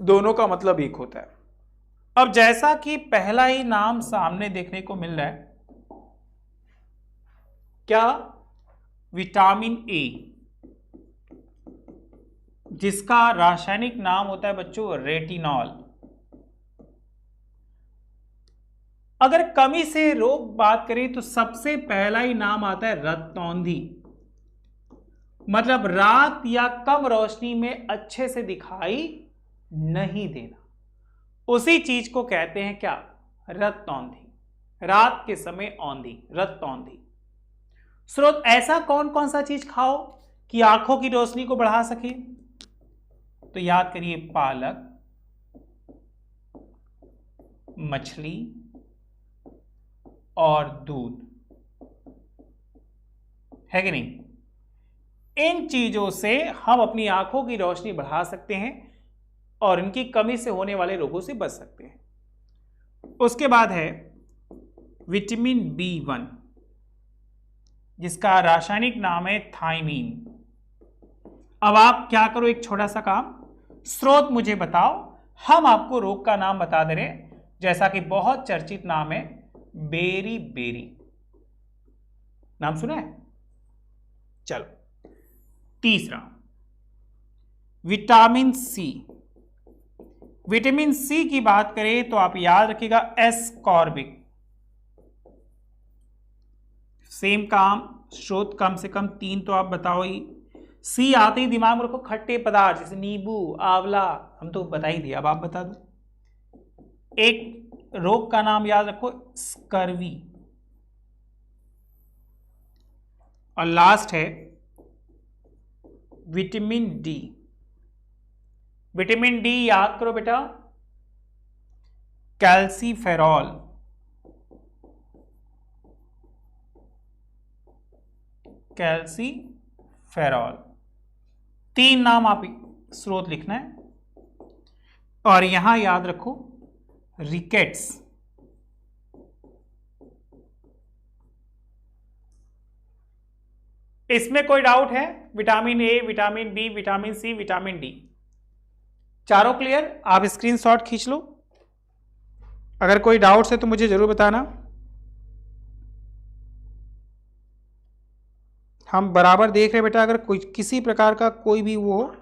दोनों का मतलब एक होता है। अब जैसा कि पहला ही नाम सामने देखने को मिल रहा है, क्या, विटामिन ए, जिसका रासायनिक नाम होता है बच्चों रेटिनॉल। अगर कमी से रोग बात करें तो सबसे पहला ही नाम आता है रक्तौंधी, मतलब रात या कम रोशनी में अच्छे से दिखाई नहीं देना, उसी चीज को कहते हैं क्या, रक्तौंधी, रात के समय औंधी, रक्तौंधी। स्रोत, ऐसा कौन कौन सा चीज खाओ कि आंखों की रोशनी को बढ़ा सके, तो याद करिए पालक, मछली और दूध, है कि नहीं। इन चीजों से हम अपनी आंखों की रोशनी बढ़ा सकते हैं और इनकी कमी से होने वाले रोगों से बच सकते हैं। उसके बाद है विटामिन B1, जिसका रासायनिक नाम है थायमीन। अब आप क्या करो, एक छोटा सा काम, स्रोत मुझे बताओ, हम आपको रोग का नाम बता दे रहे हैं, जैसा कि बहुत चर्चित नाम है बेरी बेरी, नाम सुना है। चलो तीसरा विटामिन सी। विटामिन सी की बात करें तो आप याद रखिएगा एस्कॉर्बिक, सेम काम, स्रोत कम से कम 3 तो आप बताओ ही। सी आते ही दिमाग में रखो खट्टे पदार्थ, जैसे नींबू, आंवला, हम तो बता ही दिया, अब आप बता दो। एक रोग का नाम याद रखो स्कर्वी, और लास्ट है विटामिन डी। विटामिन डी याद करो बेटा, कैल्सीफेरॉल, कैल्सीफेरॉल। 3 नाम आप स्रोत लिखना है, और यहां याद रखो रिकेट्स, इसमें कोई डाउट है? Vitamin A, vitamin B, vitamin C, vitamin D, चारों क्लियर? आप स्क्रीनशॉट खींच लो, अगर कोई डाउट्स है तो मुझे जरूर बताना। हम बराबर देख रहे हैं बेटा, अगर कोई किसी प्रकार का कोई भी वो हो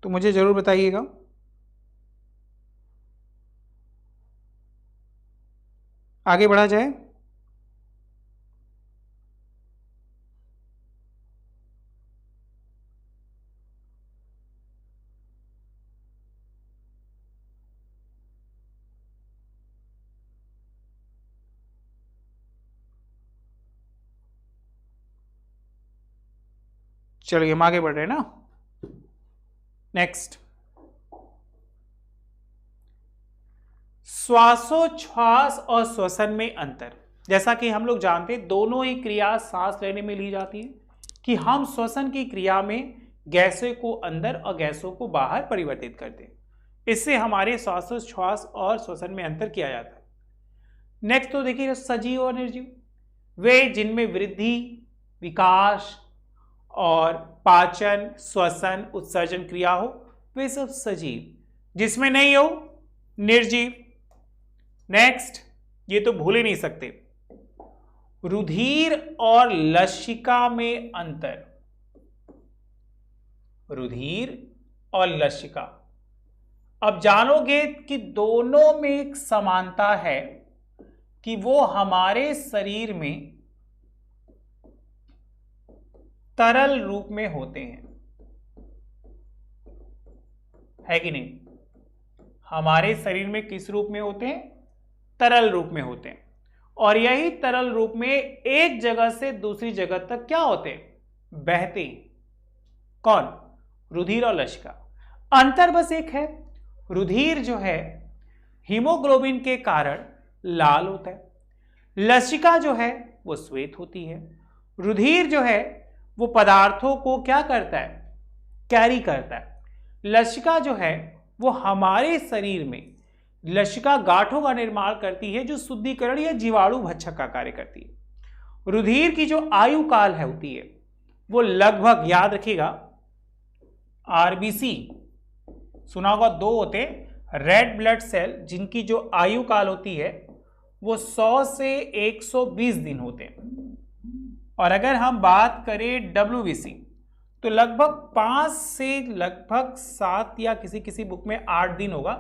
तो मुझे जरूर बताइएगा। आगे बढ़ा जाए। चलिए हम आगे बढ़ रहे हैं ना। नेक्स्ट, श्वासोच्छ्वास और श्वसन में अंतर। जैसा कि हम लोग जानते हैं दोनों ही क्रिया सांस लेने में ली जाती है, कि हम श्वसन की क्रिया में गैसों को अंदर और गैसों को बाहर परिवर्तित करते हैं, इससे हमारे श्वासोच्छ्वास और श्वसन में अंतर किया जाता है। नेक्स्ट तो देखिए सजीव और निर्जीव, वे जिनमें वृद्धि, विकास और पाचन, श्वसन, उत्सर्जन क्रिया हो, वे सब सजीव, जिसमें नहीं हो निर्जीव। नेक्स्ट, ये तो भूल ही नहीं सकते, रुधिर और लसिका में अंतर। रुधिर और लसिका। अब जानोगे कि दोनों में एक समानता है कि वो हमारे शरीर में तरल रूप में होते हैं, है कि नहीं? हमारे शरीर में किस रूप में होते हैं? तरल रूप में होते हैं। और यही तरल रूप में एक जगह से दूसरी जगह तक क्या होते हैं? बहते हैं। कौन? रुधिर और लसिका। अंतर बस एक है, रुधिर जो है हीमोग्लोबिन के कारण लाल होता है, लसिका जो है वो श्वेत होती है। रुधिर जो है वो पदार्थों को क्या करता है? कैरी करता है। लसिका जो है वो हमारे शरीर में लसिका गांठों का निर्माण करती है जो शुद्धिकरण या जीवाणु भक्षक का कार्य करती है। रुधिर की जो आयु काल है होती है वो लगभग, याद रखिएगा, आरबीसी सुना होगा, 2 होते रेड ब्लड सेल जिनकी जो आयु काल होती है वो 100 से 120 दिन होते हैं। और अगर हम बात करें डब्ल्यूबीसी तो लगभग 5 से लगभग 7 या किसी किसी बुक में 8 दिन होगा,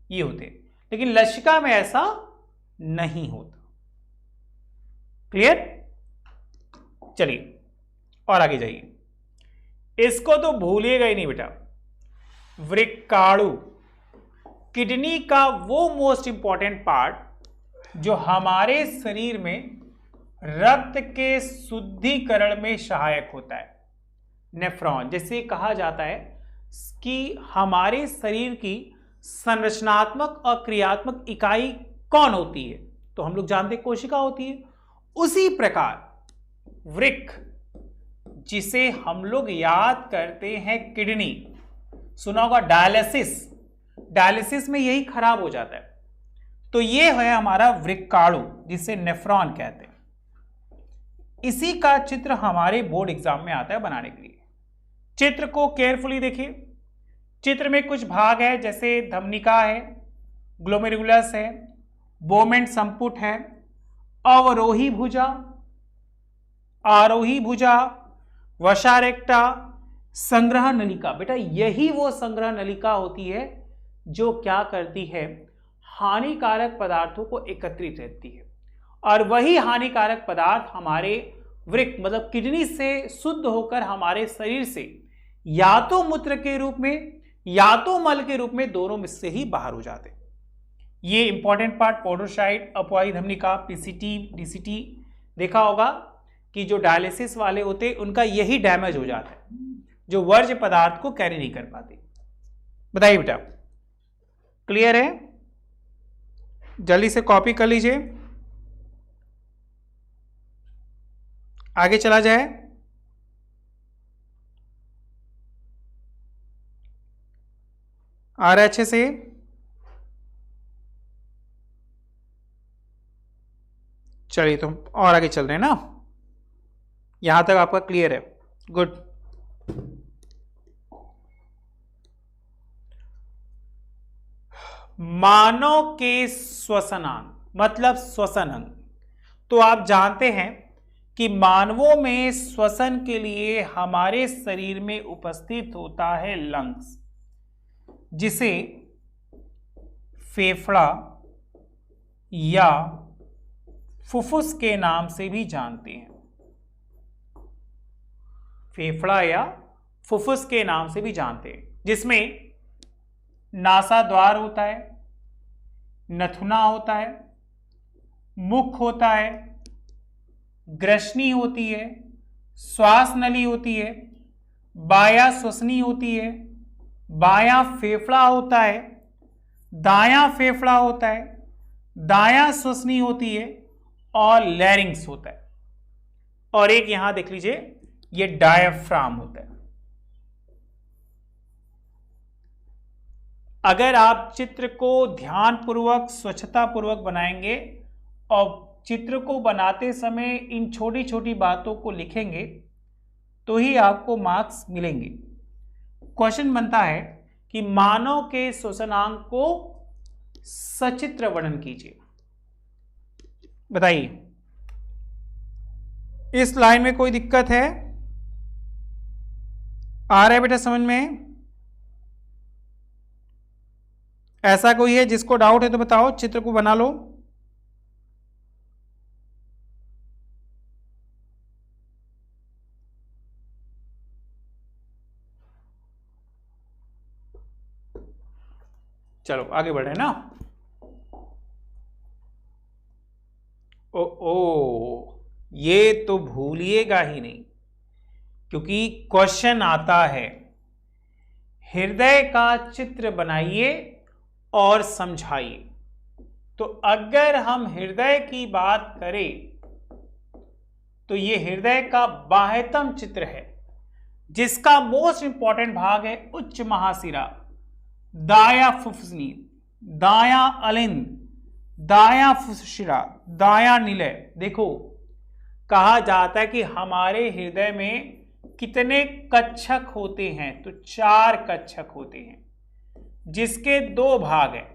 ये होते। लेकिन लसिका में ऐसा नहीं होता। क्लियर? चलिए और आगे जाइए। इसको तो भूलिएगा ही नहीं बेटा, वृक्काणु, किडनी का वो मोस्ट इंपॉर्टेंट पार्ट जो हमारे शरीर में रक्त के शुद्धिकरण में सहायक होता है, नेफ्रॉन। जैसे कहा जाता है कि हमारे शरीर की संरचनात्मक और क्रियात्मक इकाई कौन होती है, तो हम लोग जानते हैं कोशिका होती है। उसी प्रकार वृक्क, जिसे हम लोग याद करते हैं किडनी, सुना होगा डायलिसिस, डायलिसिस में यही खराब हो जाता है, तो ये है हमारा वृक्काणु जिसे नेफ्रॉन कहते हैं। इसी का चित्र हमारे बोर्ड एग्जाम में आता है बनाने के लिए। चित्र को केयरफुली देखिए। चित्र में कुछ भाग है, जैसे धमनिका है, ग्लोमेरुलस है, बोमेंट संपुट है, अवरोही भुजा, आरोही भुजा, वसा रेक्टा, संग्रह नलिका। बेटा यही वो संग्रह नलिका होती है जो क्या करती है? हानिकारक पदार्थों को एकत्रित रहती है। और वही हानिकारक पदार्थ हमारे वृक्क मतलब किडनी से शुद्ध होकर हमारे शरीर से या तो मूत्र के रूप में या तो मल के रूप में, दोनों में से ही बाहर हो जाते। ये इंपॉर्टेंट पार्ट, पोडोसाइट, अपवाही धमनिका, पीसीटी, डीसीटी, देखा होगा कि जो डायलिसिस वाले होते उनका यही डैमेज हो जाता है, जो वर्ज्य पदार्थ को कैरी नहीं कर पाते। बताइए बेटा, क्लियर है? जल्दी से कॉपी कर लीजिए, आगे चला जाए। आ रहा है अच्छे से? चलिए तो और आगे चल रहे हैं ना, यहां तक आपका क्लियर है? गुड। मानव के श्वसनांग मतलब श्वसन अंग, तो आप जानते हैं कि मानवों में श्वसन के लिए हमारे शरीर में उपस्थित होता है लंग्स, जिसे फेफड़ा या फुफ्फुस के नाम से भी जानते हैं। फेफड़ा या फुफ्फुस के नाम से भी जानते हैं, जिसमें नासाद्वार होता है, नथुना होता है, मुख होता है, ग्रसनी होती है, श्वास नली होती है, बायां श्वसनी होती है, बायां फेफड़ा होता है, दायां फेफड़ा होता है, दायां श्वसनी होती है और लैरिंग्स होता है। और एक यहां देख लीजिए, ये डायफ्राम होता है। अगर आप चित्र को ध्यानपूर्वक स्वच्छता पूर्वक बनाएंगे और चित्र को बनाते समय इन छोटी छोटी बातों को लिखेंगे तो ही आपको मार्क्स मिलेंगे। क्वेश्चन बनता है कि मानव के श्वसनांग को सचित्र वर्णन कीजिए। बताइए, इस लाइन में कोई दिक्कत है? आ रहा है बेटा समझ में? ऐसा कोई है जिसको डाउट है तो बताओ, चित्र को बना लो। चलो आगे बढ़े ना। ओ ये तो भूलिएगा ही नहीं, क्योंकि क्वेश्चन आता है हृदय का चित्र बनाइए और समझाइए। तो अगर हम हृदय की बात करें तो ये हृदय का बाह्यतम चित्र है, जिसका मोस्ट इंपॉर्टेंट भाग है उच्च महाशिरा, दाया फुफ्फुसनी, दाया अलिंद, दाया फुफ्फुसशिरा, दाया निलय। देखो कहा जाता है कि हमारे हृदय में कितने कच्छक होते हैं, तो 4 कच्छक होते हैं, जिसके 2 भाग हैं,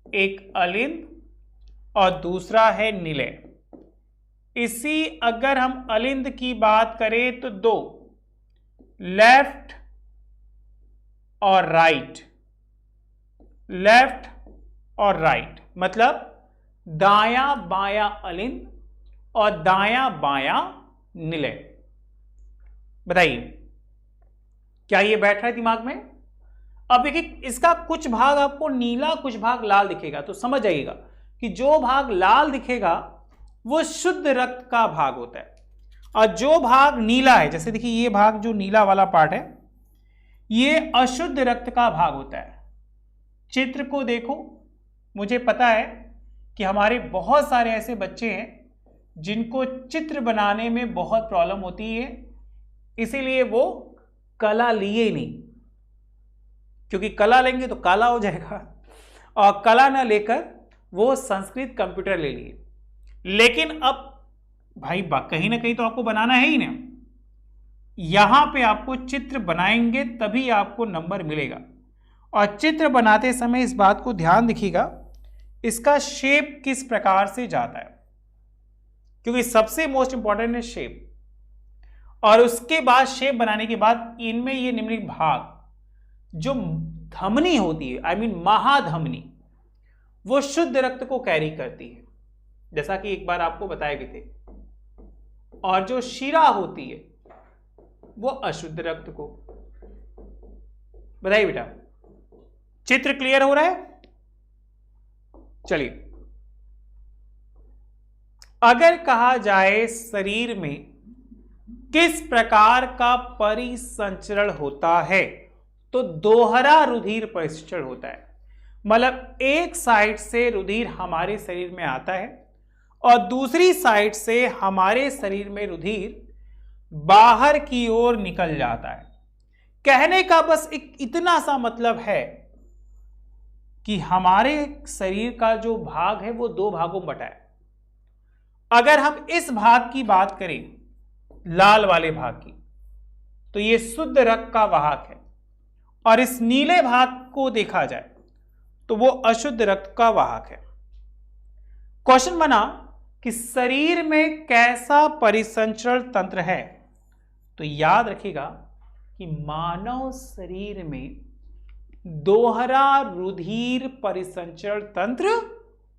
एक अलिंद और दूसरा है निलय। इसी अगर हम अलिंद की बात करें तो 2, लेफ्ट और राइट, लेफ्ट और राइट, मतलब दाया बाया अलिंद और दाया बाया निलय। बताइए क्या ये बैठ रहा है दिमाग में? अब देखिए इसका कुछ भाग आपको नीला, कुछ भाग लाल दिखेगा, तो समझ जाइएगा कि जो भाग लाल दिखेगा वो शुद्ध रक्त का भाग होता है, और जो भाग नीला है, जैसे देखिए ये भाग जो नीला वाला पार्ट है, ये अशुद्ध रक्त का भाग होता है। चित्र को देखो, मुझे पता है कि हमारे बहुत सारे ऐसे बच्चे हैं जिनको चित्र बनाने में बहुत प्रॉब्लम होती है, इसीलिए वो कला लिए नहीं, क्योंकि कला लेंगे तो काला हो जाएगा, और कला ना लेकर वो संस्कृत कंप्यूटर ले लिए। लेकिन अब भाई कहीं ना कहीं तो आपको बनाना है ही ना, यहां पे आपको चित्र बनाएंगे तभी आपको नंबर मिलेगा। और चित्र बनाते समय इस बात को ध्यान रखिएगा, इसका शेप किस प्रकार से जाता है, क्योंकि सबसे मोस्ट इंपॉर्टेंट है शेप। और उसके बाद शेप बनाने के बाद इनमें ये निम्नलिखित भाग, जो धमनी होती है, आई मीन महाधमनी, वो शुद्ध रक्त को कैरी करती है, जैसा कि एक बार आपको बताए भी थे। और जो शिरा होती है वो अशुद्ध रक्त को। बताइए बेटा, चित्र क्लियर हो रहा है? चलिए, अगर कहा जाए शरीर में किस प्रकार का परिसंचरण होता है, तो दोहरा रुधिर परिसंचरण होता है। मतलब एक साइड से रुधिर हमारे शरीर में आता है और दूसरी साइड से हमारे शरीर में रुधिर बाहर की ओर निकल जाता है। कहने का बस एक इतना सा मतलब है कि हमारे शरीर का जो भाग है वो 2 भागों में बटा है। अगर हम इस भाग की बात करें, लाल वाले भाग की, तो ये शुद्ध रक्त का वाहक है, और इस नीले भाग को देखा जाए तो वो अशुद्ध रक्त का वाहक है। क्वेश्चन बना कि शरीर में कैसा परिसंचरण तंत्र है, तो याद रखिएगा कि मानव शरीर में दोहरा रुधिर परिसंचरण तंत्र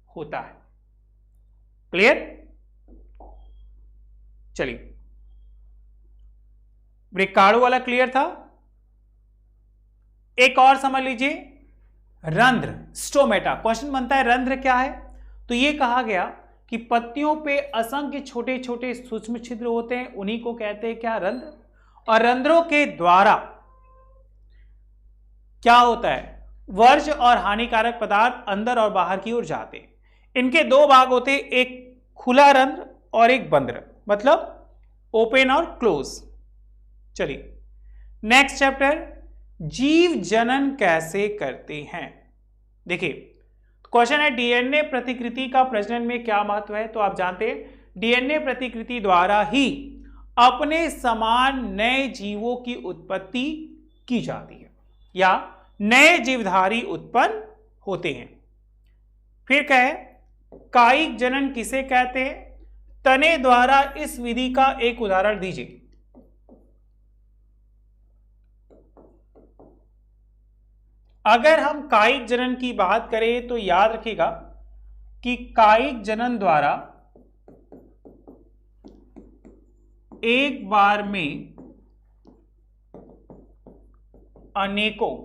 होता है। क्लियर? चलिए, ब्रिकार्डो वाला क्लियर था। एक और समझ लीजिए, रंध्र, स्टोमेटा। क्वेश्चन बनता है रंध्र क्या है, तो यह कहा गया कि पत्तियों पे असंख्य छोटे छोटे सूक्ष्म छिद्र होते हैं, उन्हीं को कहते हैं क्या, रंध्र। और रंध्रों के द्वारा क्या होता है, वर्ज्य और हानिकारक पदार्थ अंदर और बाहर की ओर जाते हैं। इनके 2 भाग होते हैं, एक खुला रंध्र और एक बंद रंध्र, मतलब ओपन और क्लोज। चलिए नेक्स्ट चैप्टर, जीव जनन कैसे करते हैं। देखिए क्वेश्चन है डीएनए प्रतिकृति का प्रजनन में क्या महत्व है, तो आप जानते हैं डीएनए प्रतिकृति द्वारा ही अपने समान नए जीवों की उत्पत्ति की जाती है या नए जीवधारी उत्पन्न होते हैं। फिर कहे कायिक जनन किसे कहते हैं, तने द्वारा इस विधि का एक उदाहरण दीजिए। अगर हम कायिक जनन की बात करें तो याद रखिएगा कि कायिक जनन द्वारा एक बार में अनेकों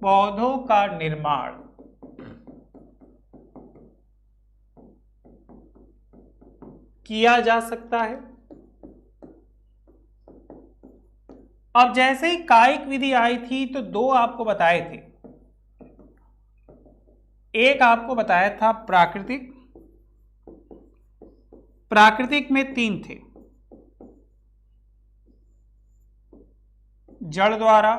पौधों का निर्माण किया जा सकता है। अब जैसे ही कायिक विधि आई थी तो दो आपको बताए थे, एक आपको बताया था प्राकृतिक, प्राकृतिक में 3 थे, जड़ द्वारा,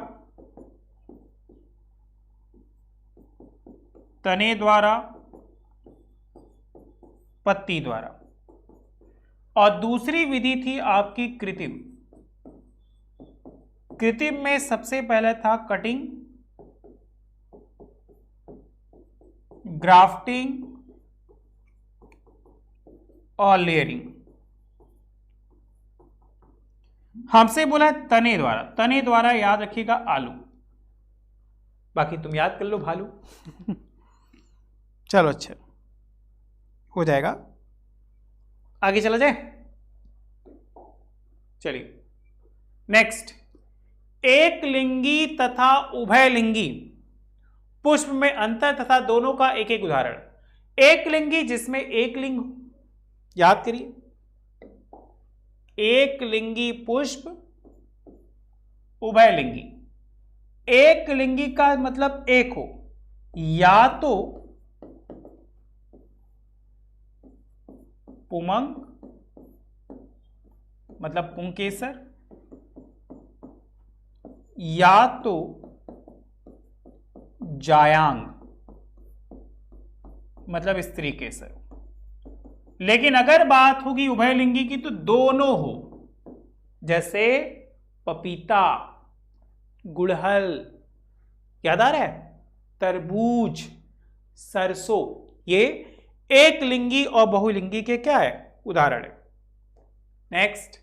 तने द्वारा, पत्ती द्वारा, और दूसरी विधि थी आपकी कृत्रिम। कृत्रिम में सबसे पहले था कटिंग, ग्राफ्टिंग और लेयरिंग। हमसे बोला है तने द्वारा, तने द्वारा याद रखिएगा आलू, बाकी तुम याद कर लो भालू। चलो अच्छा हो जाएगा, आगे चला जाए। चलिए नेक्स्ट, एक लिंगी तथा उभयलिंगी पुष्प में अंतर तथा दोनों का एक एक उदाहरण। एक लिंगी जिसमें एक लिंग, याद करिए, एक लिंगी पुष्प, उभयलिंगी। एक लिंगी का मतलब एक हो, या तो पुमंग मतलब पुंकेसर, या तो जायांग मतलब स्त्री केसर। लेकिन अगर बात होगी उभयलिंगी की तो दोनों हो, जैसे पपीता, गुड़हल, याद आ रहा है, तरबूज, सरसों, ये एक लिंगी और बहुलिंगी के क्या है, उदाहरण है। नेक्स्ट,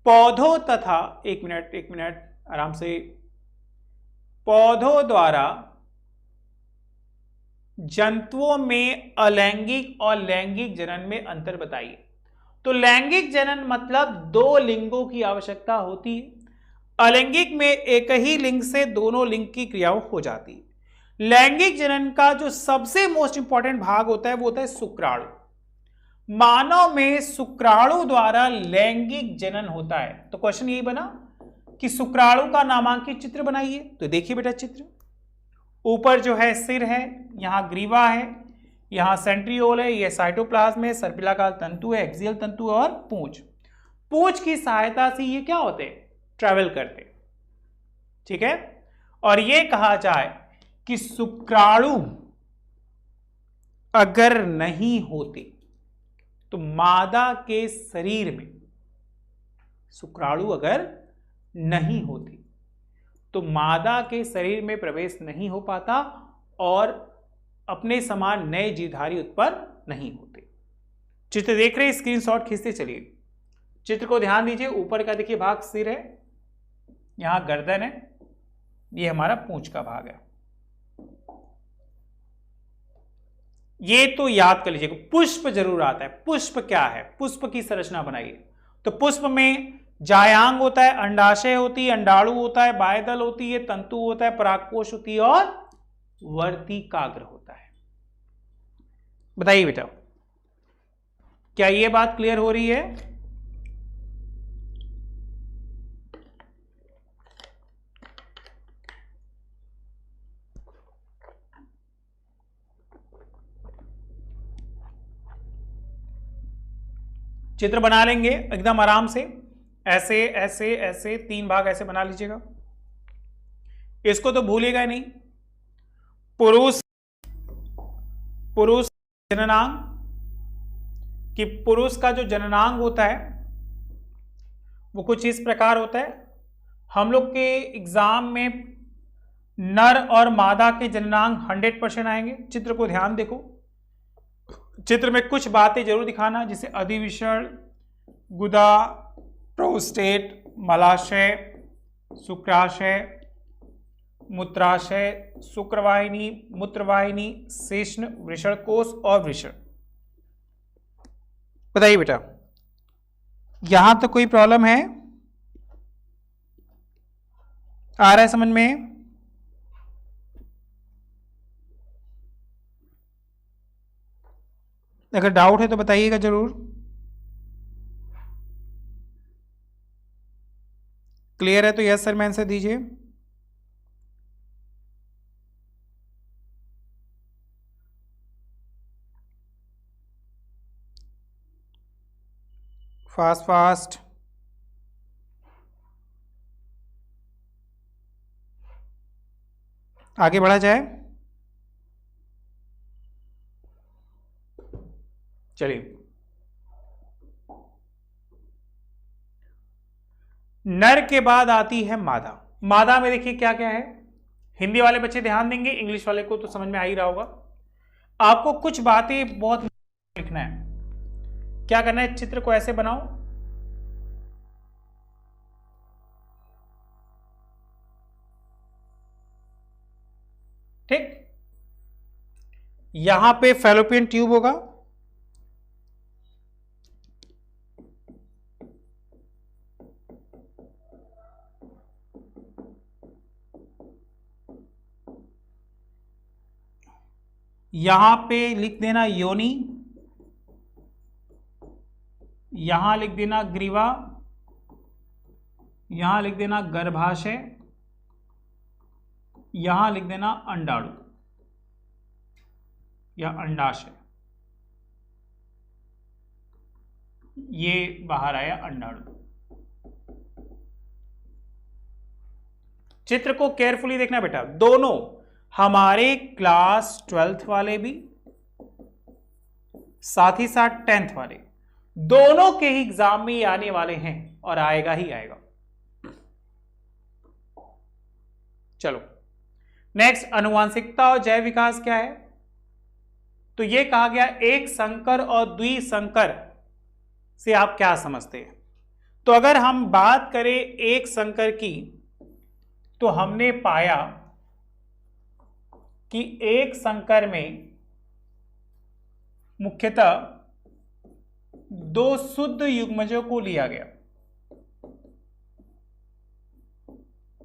पौधों तथा, एक मिनट आराम से, पौधों द्वारा जंतुओं में अलैंगिक और लैंगिक जनन में अंतर बताइए। तो लैंगिक जनन मतलब 2 लिंगों की आवश्यकता होती है, अलैंगिक में एक ही लिंग से दोनों लिंग की क्रियाओं हो जाती है। लैंगिक जनन का जो सबसे मोस्ट इंपॉर्टेंट भाग होता है वो होता है शुक्राणु। मानव में शुक्राणु द्वारा लैंगिक जनन होता है। तो क्वेश्चन यही बना कि शुक्राणु का नामांकित चित्र बनाइए। तो देखिए बेटा चित्र, ऊपर जो है सिर है, यहां ग्रीवा है, यहां सेंट्रियोल है, यह साइटोप्लाज्म है, सर्पिलाकार तंतु है, एक्सियल तंतु है और पूंछ। पूंछ की सहायता से ये क्या होते हैं, ट्रैवल करते, ठीक है। और ये कहा जाए कि शुक्राणु अगर नहीं होते तो मादा के शरीर में, शुक्राणु अगर नहीं होती तो मादा के शरीर में प्रवेश नहीं हो पाता और अपने समान नए जीवधारी उत्पन्न नहीं होते। चित्र देख रहे हैं, स्क्रीनशॉट खींचते चलिए। चित्र को ध्यान दीजिए, ऊपर का देखिए भाग सिर है, यहां गर्दन है, ये हमारा पूंछ का भाग है। ये तो याद कर लीजिएगा। पुष्प जरूर आता है। पुष्प क्या है, पुष्प की संरचना बनाइए। तो पुष्प में जायांग होता है, अंडाशय होती है, अंडाणु होता है, बाह्यदल होती है, तंतु होता है, परागकोश होती है और वर्तिकाग्र होता है। बताइए बेटा, क्या ये बात क्लियर हो रही है? चित्र बना लेंगे एकदम आराम से, ऐसे ऐसे ऐसे 3 भाग ऐसे बना लीजिएगा। इसको तो भूलिएगा नहीं। पुरुष जननांग, कि पुरुष का जो जननांग होता है वो कुछ इस प्रकार होता है। हम लोग के एग्जाम में नर और मादा के जननांग 100% आएंगे। चित्र को ध्यान देखो, चित्र में कुछ बातें जरूर दिखाना, जैसे अधिविषण, गुदा, प्रोस्टेट, मलाशय, शुक्राशय, मूत्राशय, शुक्रवाहिनी, मूत्रवाहिनी, शेषन, वृषणकोश और वृषण। बताइए बेटा, यहां तो कोई प्रॉब्लम है? आ रहा है समझ में? अगर डाउट है तो बताइएगा जरूर। क्लियर है तो यस सर में आंसर दीजिए। Fast fast. आगे बढ़ा जाए। चलिए, नर के बाद आती है मादा। मादा में देखिए क्या क्या है। हिंदी वाले बच्चे ध्यान देंगे, इंग्लिश वाले को तो समझ में आ ही रहा होगा। आपको कुछ बातें बहुत लिखना है। क्या करना है, चित्र को ऐसे बनाओ, ठीक। यहां पे फैलोपियन ट्यूब होगा, यहां पे लिख देना योनि, यहां लिख देना ग्रीवा, यहां लिख देना गर्भाशय, यहां लिख देना अंडाणु या अंडाशय। ये बाहर आया अंडाणु। चित्र को केयरफुली देखना बेटा, दोनों हमारे क्लास 12th वाले भी, साथ ही साथ 10th वाले, दोनों के ही एग्जाम में आने वाले हैं और आएगा ही आएगा। चलो नेक्स्ट, अनुवांशिकता और जैव विकास क्या है? तो यह कहा गया एक संकर और द्विसंकर से आप क्या समझते हैं? तो अगर हम बात करें एक संकर की, तो हमने पाया कि एक संकर में मुख्यतः दो शुद्ध युग्मजों को लिया गया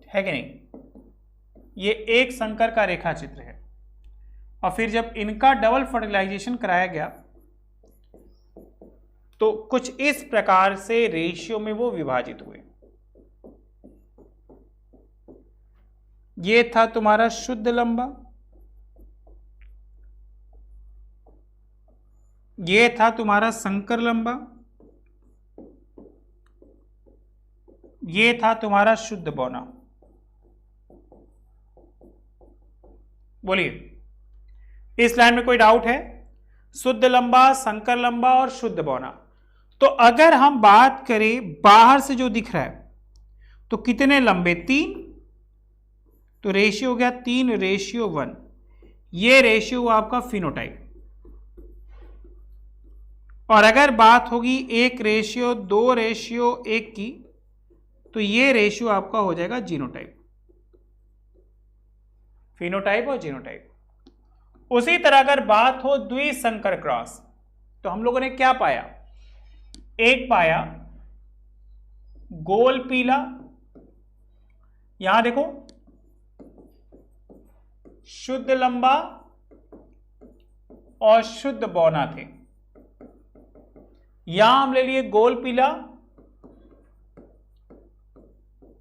है कि नहीं? ये एक संकर का रेखा चित्र है। और फिर जब इनका डबल फर्टिलाइजेशन कराया गया तो कुछ इस प्रकार से रेशियो में वो विभाजित हुए। ये था तुम्हारा शुद्ध लंबा, ये था तुम्हारा संकर लंबा, ये था तुम्हारा शुद्ध बौना। बोलिए, इस लाइन में कोई डाउट है? शुद्ध लंबा, संकर लंबा और शुद्ध बौना। तो अगर हम बात करें बाहर से जो दिख रहा है, तो कितने लंबे? 3। तो रेशियो हो गया 3:1। ये रेशियो आपका फिनोटाइप। और अगर बात होगी 1:2:1 की, तो ये रेशियो आपका हो जाएगा जीनोटाइप। फिनोटाइप और जीनोटाइप। उसी तरह अगर बात हो द्विसंकर क्रॉस, तो हम लोगों ने क्या पाया? एक पाया गोल पीला, यहां देखो शुद्ध लंबा और शुद्ध बौना थे। यहां हम ले लिए गोल पीला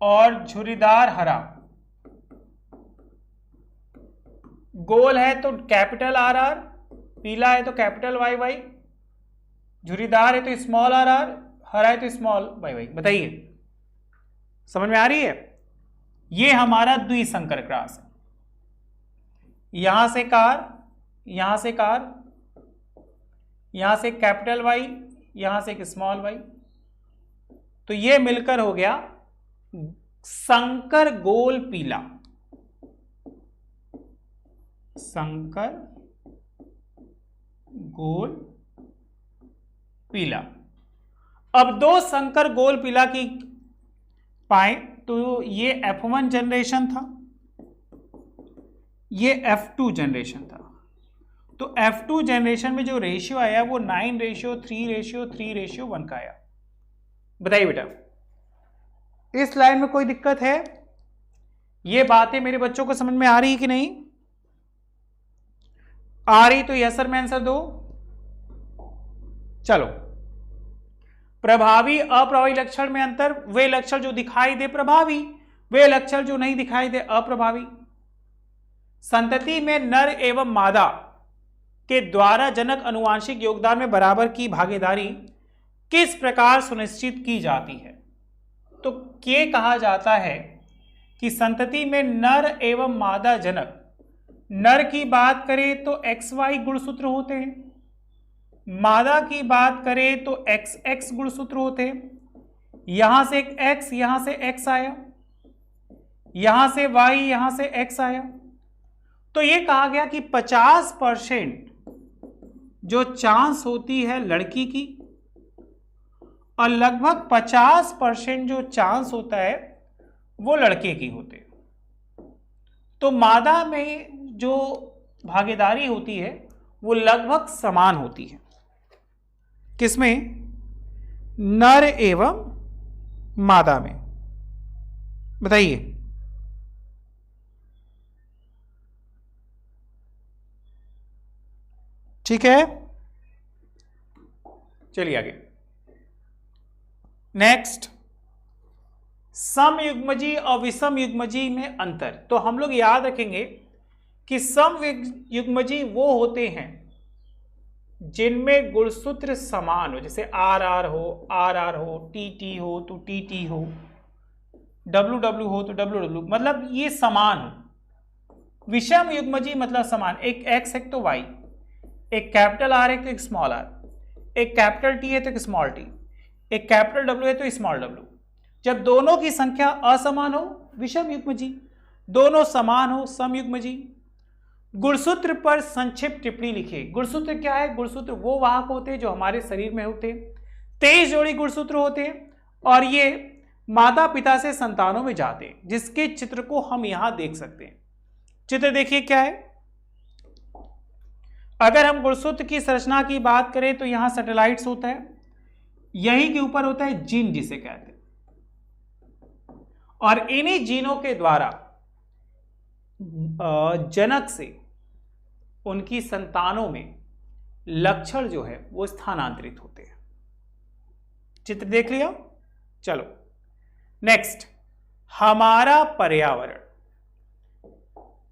और झुर्रीदार हरा। गोल है तो कैपिटल आर आर, पीला है तो कैपिटल वाई वाई, झुर्रीदार है तो स्मॉल आर आर, हरा है तो स्मॉल वाई वाई। बताइए समझ में आ रही है? ये हमारा द्विसंकर क्रॉस है। यहां से कार, यहां से कार, यहां से कैपिटल वाई, यहां से एक स्मॉल वाई, तो ये मिलकर हो गया संकर गोल पीला। संकर गोल पीला। अब दो संकर गोल पीला की पाए तो ये F1 जनरेशन था, ये F2 जनरेशन था। तो F2 जनरेशन में जो रेशियो आया वो 9:3:3:1 का आया। बताइए बेटा, इस लाइन में कोई दिक्कत है? ये बातें मेरे बच्चों को समझ में आ रही कि नहीं आ रही? तो यस सर में आंसर दो। चलो, प्रभावी अप्रभावी लक्षण में अंतर, वे लक्षण जो दिखाई दे प्रभावी, वे लक्षण जो नहीं दिखाई दे अप्रभावी। संतति में नर एवं मादा के द्वारा जनक अनुवांशिक योगदान में बराबर की भागीदारी किस प्रकार सुनिश्चित की जाती है? तो ये कहा जाता है कि संतति में नर एवं मादा जनक, नर की बात करें तो XY गुणसूत्र होते हैं, मादा की बात करें तो XX गुणसूत्र होते हैं। यहां से एक X, यहां से X आया, यहां से Y, यहां से X आया। तो ये कहा गया कि 50% जो चांस होती है लड़की की और लगभग 50% जो चांस होता है वो लड़के की होते हैं। तो मादा में जो भागीदारी होती है वो लगभग समान होती है। किसमें? नर एवं मादा में। बताइए, ठीक है? चलिए आगे। नेक्स्ट, समयुग्मजी और विषमयुग्मजी में अंतर। तो हम लोग याद रखेंगे कि समयुग्मजी वो होते हैं जिनमें गुणसूत्र समान हो, जैसे RR हो, RR हो, TT हो तो TT हो, WW हो तो WW, मतलब ये समान हो। विषमयुग्मजी मतलब समान, एक X है तो Y, एक कैपिटल R है तो एक स्मॉल r, एक कैपिटल T है तो एक स्मॉल t, एक कैपिटल W है तो स्मॉल w। जब दोनों की संख्या असमान हो विषमयुग्मजी, दोनों समान हो समयुग्मजी। गुणसूत्र पर संक्षिप्त टिप्पणी लिखिए। गुणसूत्र क्या है? गुणसूत्र वो वाहक होते हैं जो हमारे शरीर में होते हैं। 23 जोड़ी गुणसूत्र होते हैं और ये माता पिता से संतानों में जाते हैं, जिसके चित्र को हम यहां देख सकते हैं। चित्र देखिए क्या है। अगर हम गुणसूत्र की संरचना की बात करें तो यहां सैटेलाइट्स होता है, यहीं के ऊपर होता है जीन जिसे कहते हैं, और इन्हीं जीनों के द्वारा जनक से उनकी संतानों में लक्षण जो है वो स्थानांतरित होते हैं। चित्र देख लिया? चलो नेक्स्ट, हमारा पर्यावरण।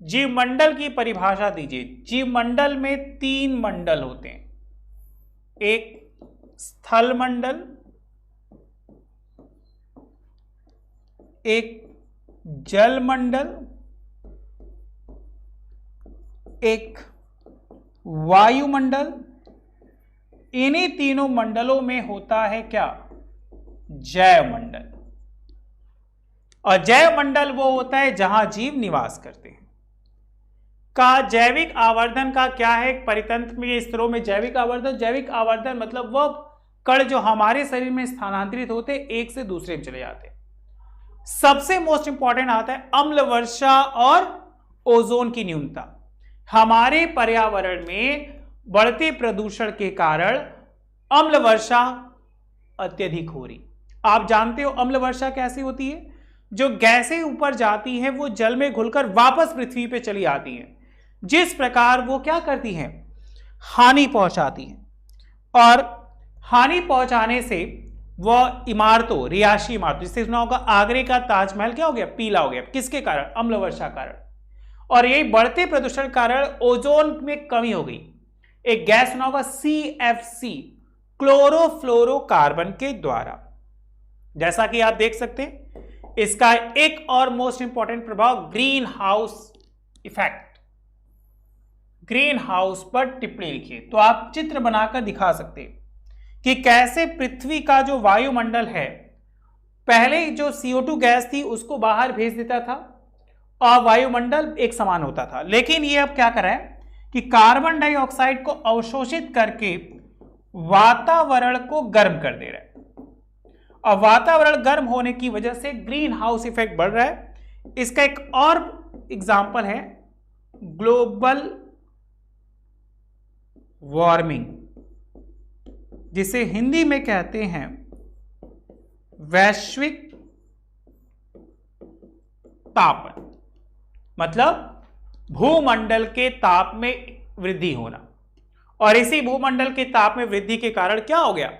जीवमंडल की परिभाषा दीजिए। जीवमंडल में 3 मंडल होते हैं, एक स्थल मंडल, एक जल मंडल, एक वायुमंडल। इन्हीं तीनों मंडलों में होता है क्या? जैव मंडल। और जैव मंडल वो होता है जहां जीव निवास करते हैं। का जैविक आवर्धन का क्या है? परितंत्र में स्तरों में जैविक आवर्धन, जैविक आवर्धन मतलब वह कण जो हमारे शरीर में स्थानांतरित होते एक से दूसरे में चले जाते। सबसे मोस्ट इंपॉर्टेंट आता है अम्ल वर्षा और ओजोन की न्यूनता। हमारे पर्यावरण में बढ़ते प्रदूषण के कारण अम्ल वर्षा अत्यधिक हो रही। आप जानते हो अम्ल वर्षा कैसी होती है? जो गैसें ऊपर जाती हैं वो जल में घुलकर वापस पृथ्वी पे चली आती हैं। जिस प्रकार वो क्या करती हैं? हानि पहुंचाती हैं, और हानि पहुंचाने से वह इमारतों, रिहायशी इमारतों, जिससे सुना होगा आगरे का ताजमहल क्या हो गया? पीला हो गया। किसके कारण? अम्ल वर्षा कारण। और यही बढ़ते प्रदूषण कारण ओजोन में कमी हो गई। एक गैस सुना होगा CFC, क्लोरोफ्लोरोकार्बन के द्वारा। जैसा कि आप देख सकते हैं, इसका एक और मोस्ट इंपॉर्टेंट प्रभाव green house effect. Green house पर टिप्पणी लिखिए। तो आप चित्र बनाकर दिखा सकते हैं कि कैसे पृथ्वी का जो वायुमंडल है, पहले जो CO2 गैस थी उसको बाहर भेज देता था और वायुमंडल एक समान होता था, लेकिन ये अब क्या कर रहा है कि कार्बन डाइऑक्साइड को अवशोषित करके वातावरण को गर्म कर दे रहा है। और वातावरण गर्म होने की वजह से ग्रीन हाउस इफेक्ट बढ़ रहा है। इसका एक और एग्जाम्पल है ग्लोबल वार्मिंग, जिसे हिंदी में कहते हैं वैश्विक तापन, मतलब भूमंडल के ताप में वृद्धि होना। और इसी भूमंडल के ताप में वृद्धि के कारण क्या हो गया,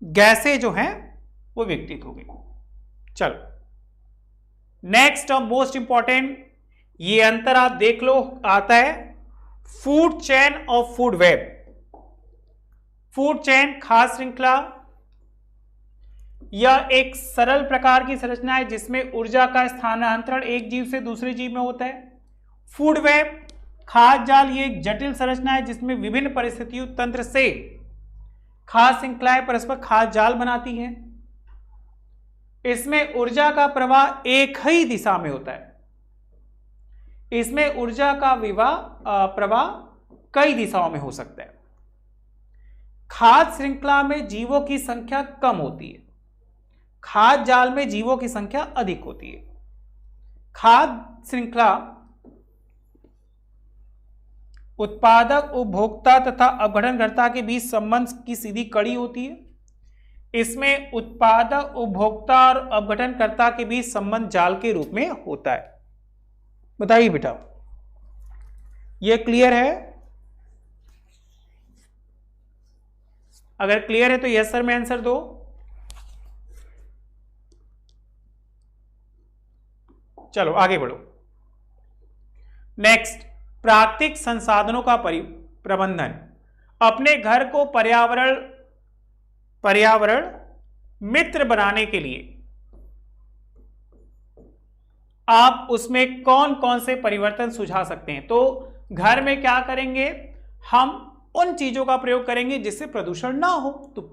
गैसें जो हैं वो विकसित हो गई। चलो नेक्स्ट और मोस्ट इंपॉर्टेंट, ये अंतर आप देख लो, आता है फूड चेन और फूड वेब। फूड चेन खाद्य श्रृंखला यह एक सरल प्रकार की संरचना है जिसमें ऊर्जा का स्थानांतरण एक जीव से दूसरे जीव में होता है। फूड वेब खाद्य जाल ये एक जटिल संरचना है जिसमें विभिन्न परिस्थितियों तंत्र से खाद्य श्रृंखलाएं परस्पर खाद्य जाल बनाती हैं। इसमें ऊर्जा का प्रवाह एक ही दिशा में होता है। इसमें ऊर्जा का प्रवाह कई दिशाओं में हो सकता है। खाद्य श्रृंखला में जीवों की संख्या कम होती है, खाद्य जाल में जीवों की संख्या अधिक होती है। खाद्य श्रृंखला उत्पादक, उपभोक्ता तथा अपघटनकर्ता के बीच संबंध की सीधी कड़ी होती है। इसमें उत्पादक, उपभोक्ता और अपघटनकर्ता के बीच संबंध जाल के रूप में होता है। बताइए बेटा, यह क्लियर है? अगर क्लियर है तो यस सर में आंसर दो। चलो आगे बढ़ो। नेक्स्ट, प्राकृतिक संसाधनों का प्रबंधन। अपने घर को पर्यावरण मित्र बनाने के लिए आप उसमें कौन कौन से परिवर्तन सुझा सकते हैं? तो घर में क्या करेंगे, हम उन चीजों का प्रयोग करेंगे जिससे प्रदूषण ना हो, तो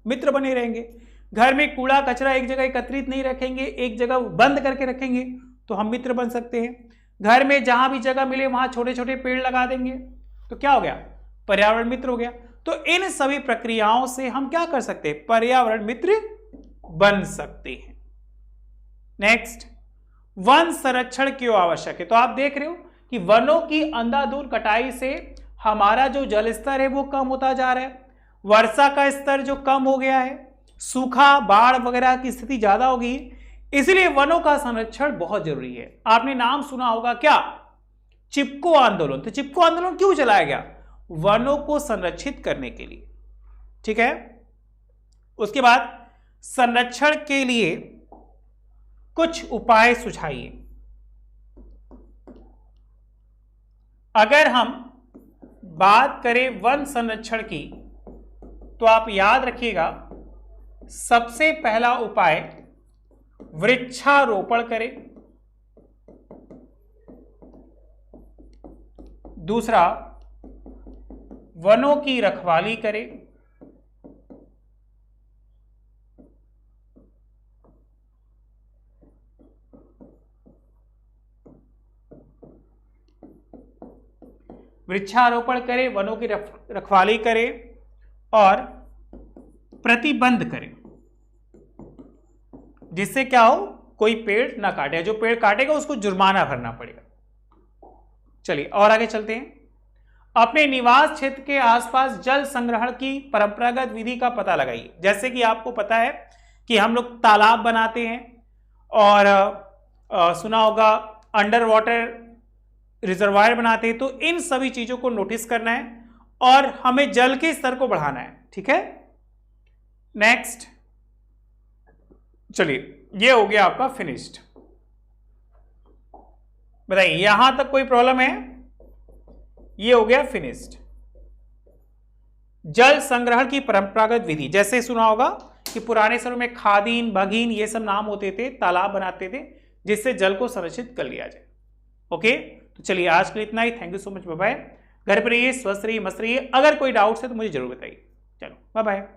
मित्र बने रहेंगे। घर में कूड़ा कचरा एक जगह एकत्रित नहीं रखेंगे, एक जगह बंद करके रखेंगे, तो हम मित्र बन सकते हैं। घर में जहां भी जगह मिले वहां छोटे छोटे पेड़ लगा देंगे, तो क्या हो गया, पर्यावरण मित्र हो गया। तो इन सभी प्रक्रियाओं से हम क्या कर सकते हैं, पर्यावरण मित्र बन सकते हैं। नेक्स्ट, वन संरक्षण क्यों आवश्यक है? तो आप देख रहे हो कि वनों की अंधाधुंध कटाई से हमारा जो जल स्तर है वो कम होता जा रहा है, वर्षा का स्तर जो कम हो गया है, सूखा, बाढ़ वगैरह की स्थिति ज्यादा हो गई, इसलिए वनों का संरक्षण बहुत जरूरी है। आपने नाम सुना होगा क्या, चिपको आंदोलन। तो चिपको आंदोलन क्यों चलाया गया, वनों को संरक्षित करने के लिए। ठीक है, उसके बाद संरक्षण के लिए कुछ उपाय सुझाइए। अगर हम बात करें वन संरक्षण की, तो आप याद रखिएगा, सबसे पहला उपाय वृक्षारोपण करें। दूसरा, वनों की रखवाली करें। वृक्षारोपण करें, वनों की रखवाली करें और प्रतिबंध करें, जिससे क्या हो, कोई पेड़ ना काटे, जो पेड़ काटेगा उसको जुर्माना भरना पड़ेगा। चलिए और आगे चलते हैं। अपने निवास क्षेत्र के आसपास जल संग्रहण की परंपरागत विधि का पता लगाइए। जैसे कि आपको पता है कि हम लोग तालाब बनाते हैं और सुना होगा अंडर वाटर रिजर्वायर बनाते हैं, तो इन सभी चीजों को नोटिस करना है और हमें जल के स्तर को बढ़ाना है। ठीक है, नेक्स्ट, चलिए ये हो गया आपका फिनिश्ड। बताइए यहां तक कोई प्रॉब्लम है? ये हो गया फिनिश्ड। जल संग्रहण की परंपरागत विधि, जैसे सुना होगा कि पुराने समय में खादीन, बघीन ये सब नाम होते थे, तालाब बनाते थे जिससे जल को संरक्षित कर लिया जाए। ओके, तो चलिए आज के लिए इतना ही। Thank you so much, bye bye. घर पर रहिए, स्वस्थ रहिए, मस्त रहिए। अगर कोई डाउट्स है तो मुझे जरूर बताइए। चलो बाय बाय।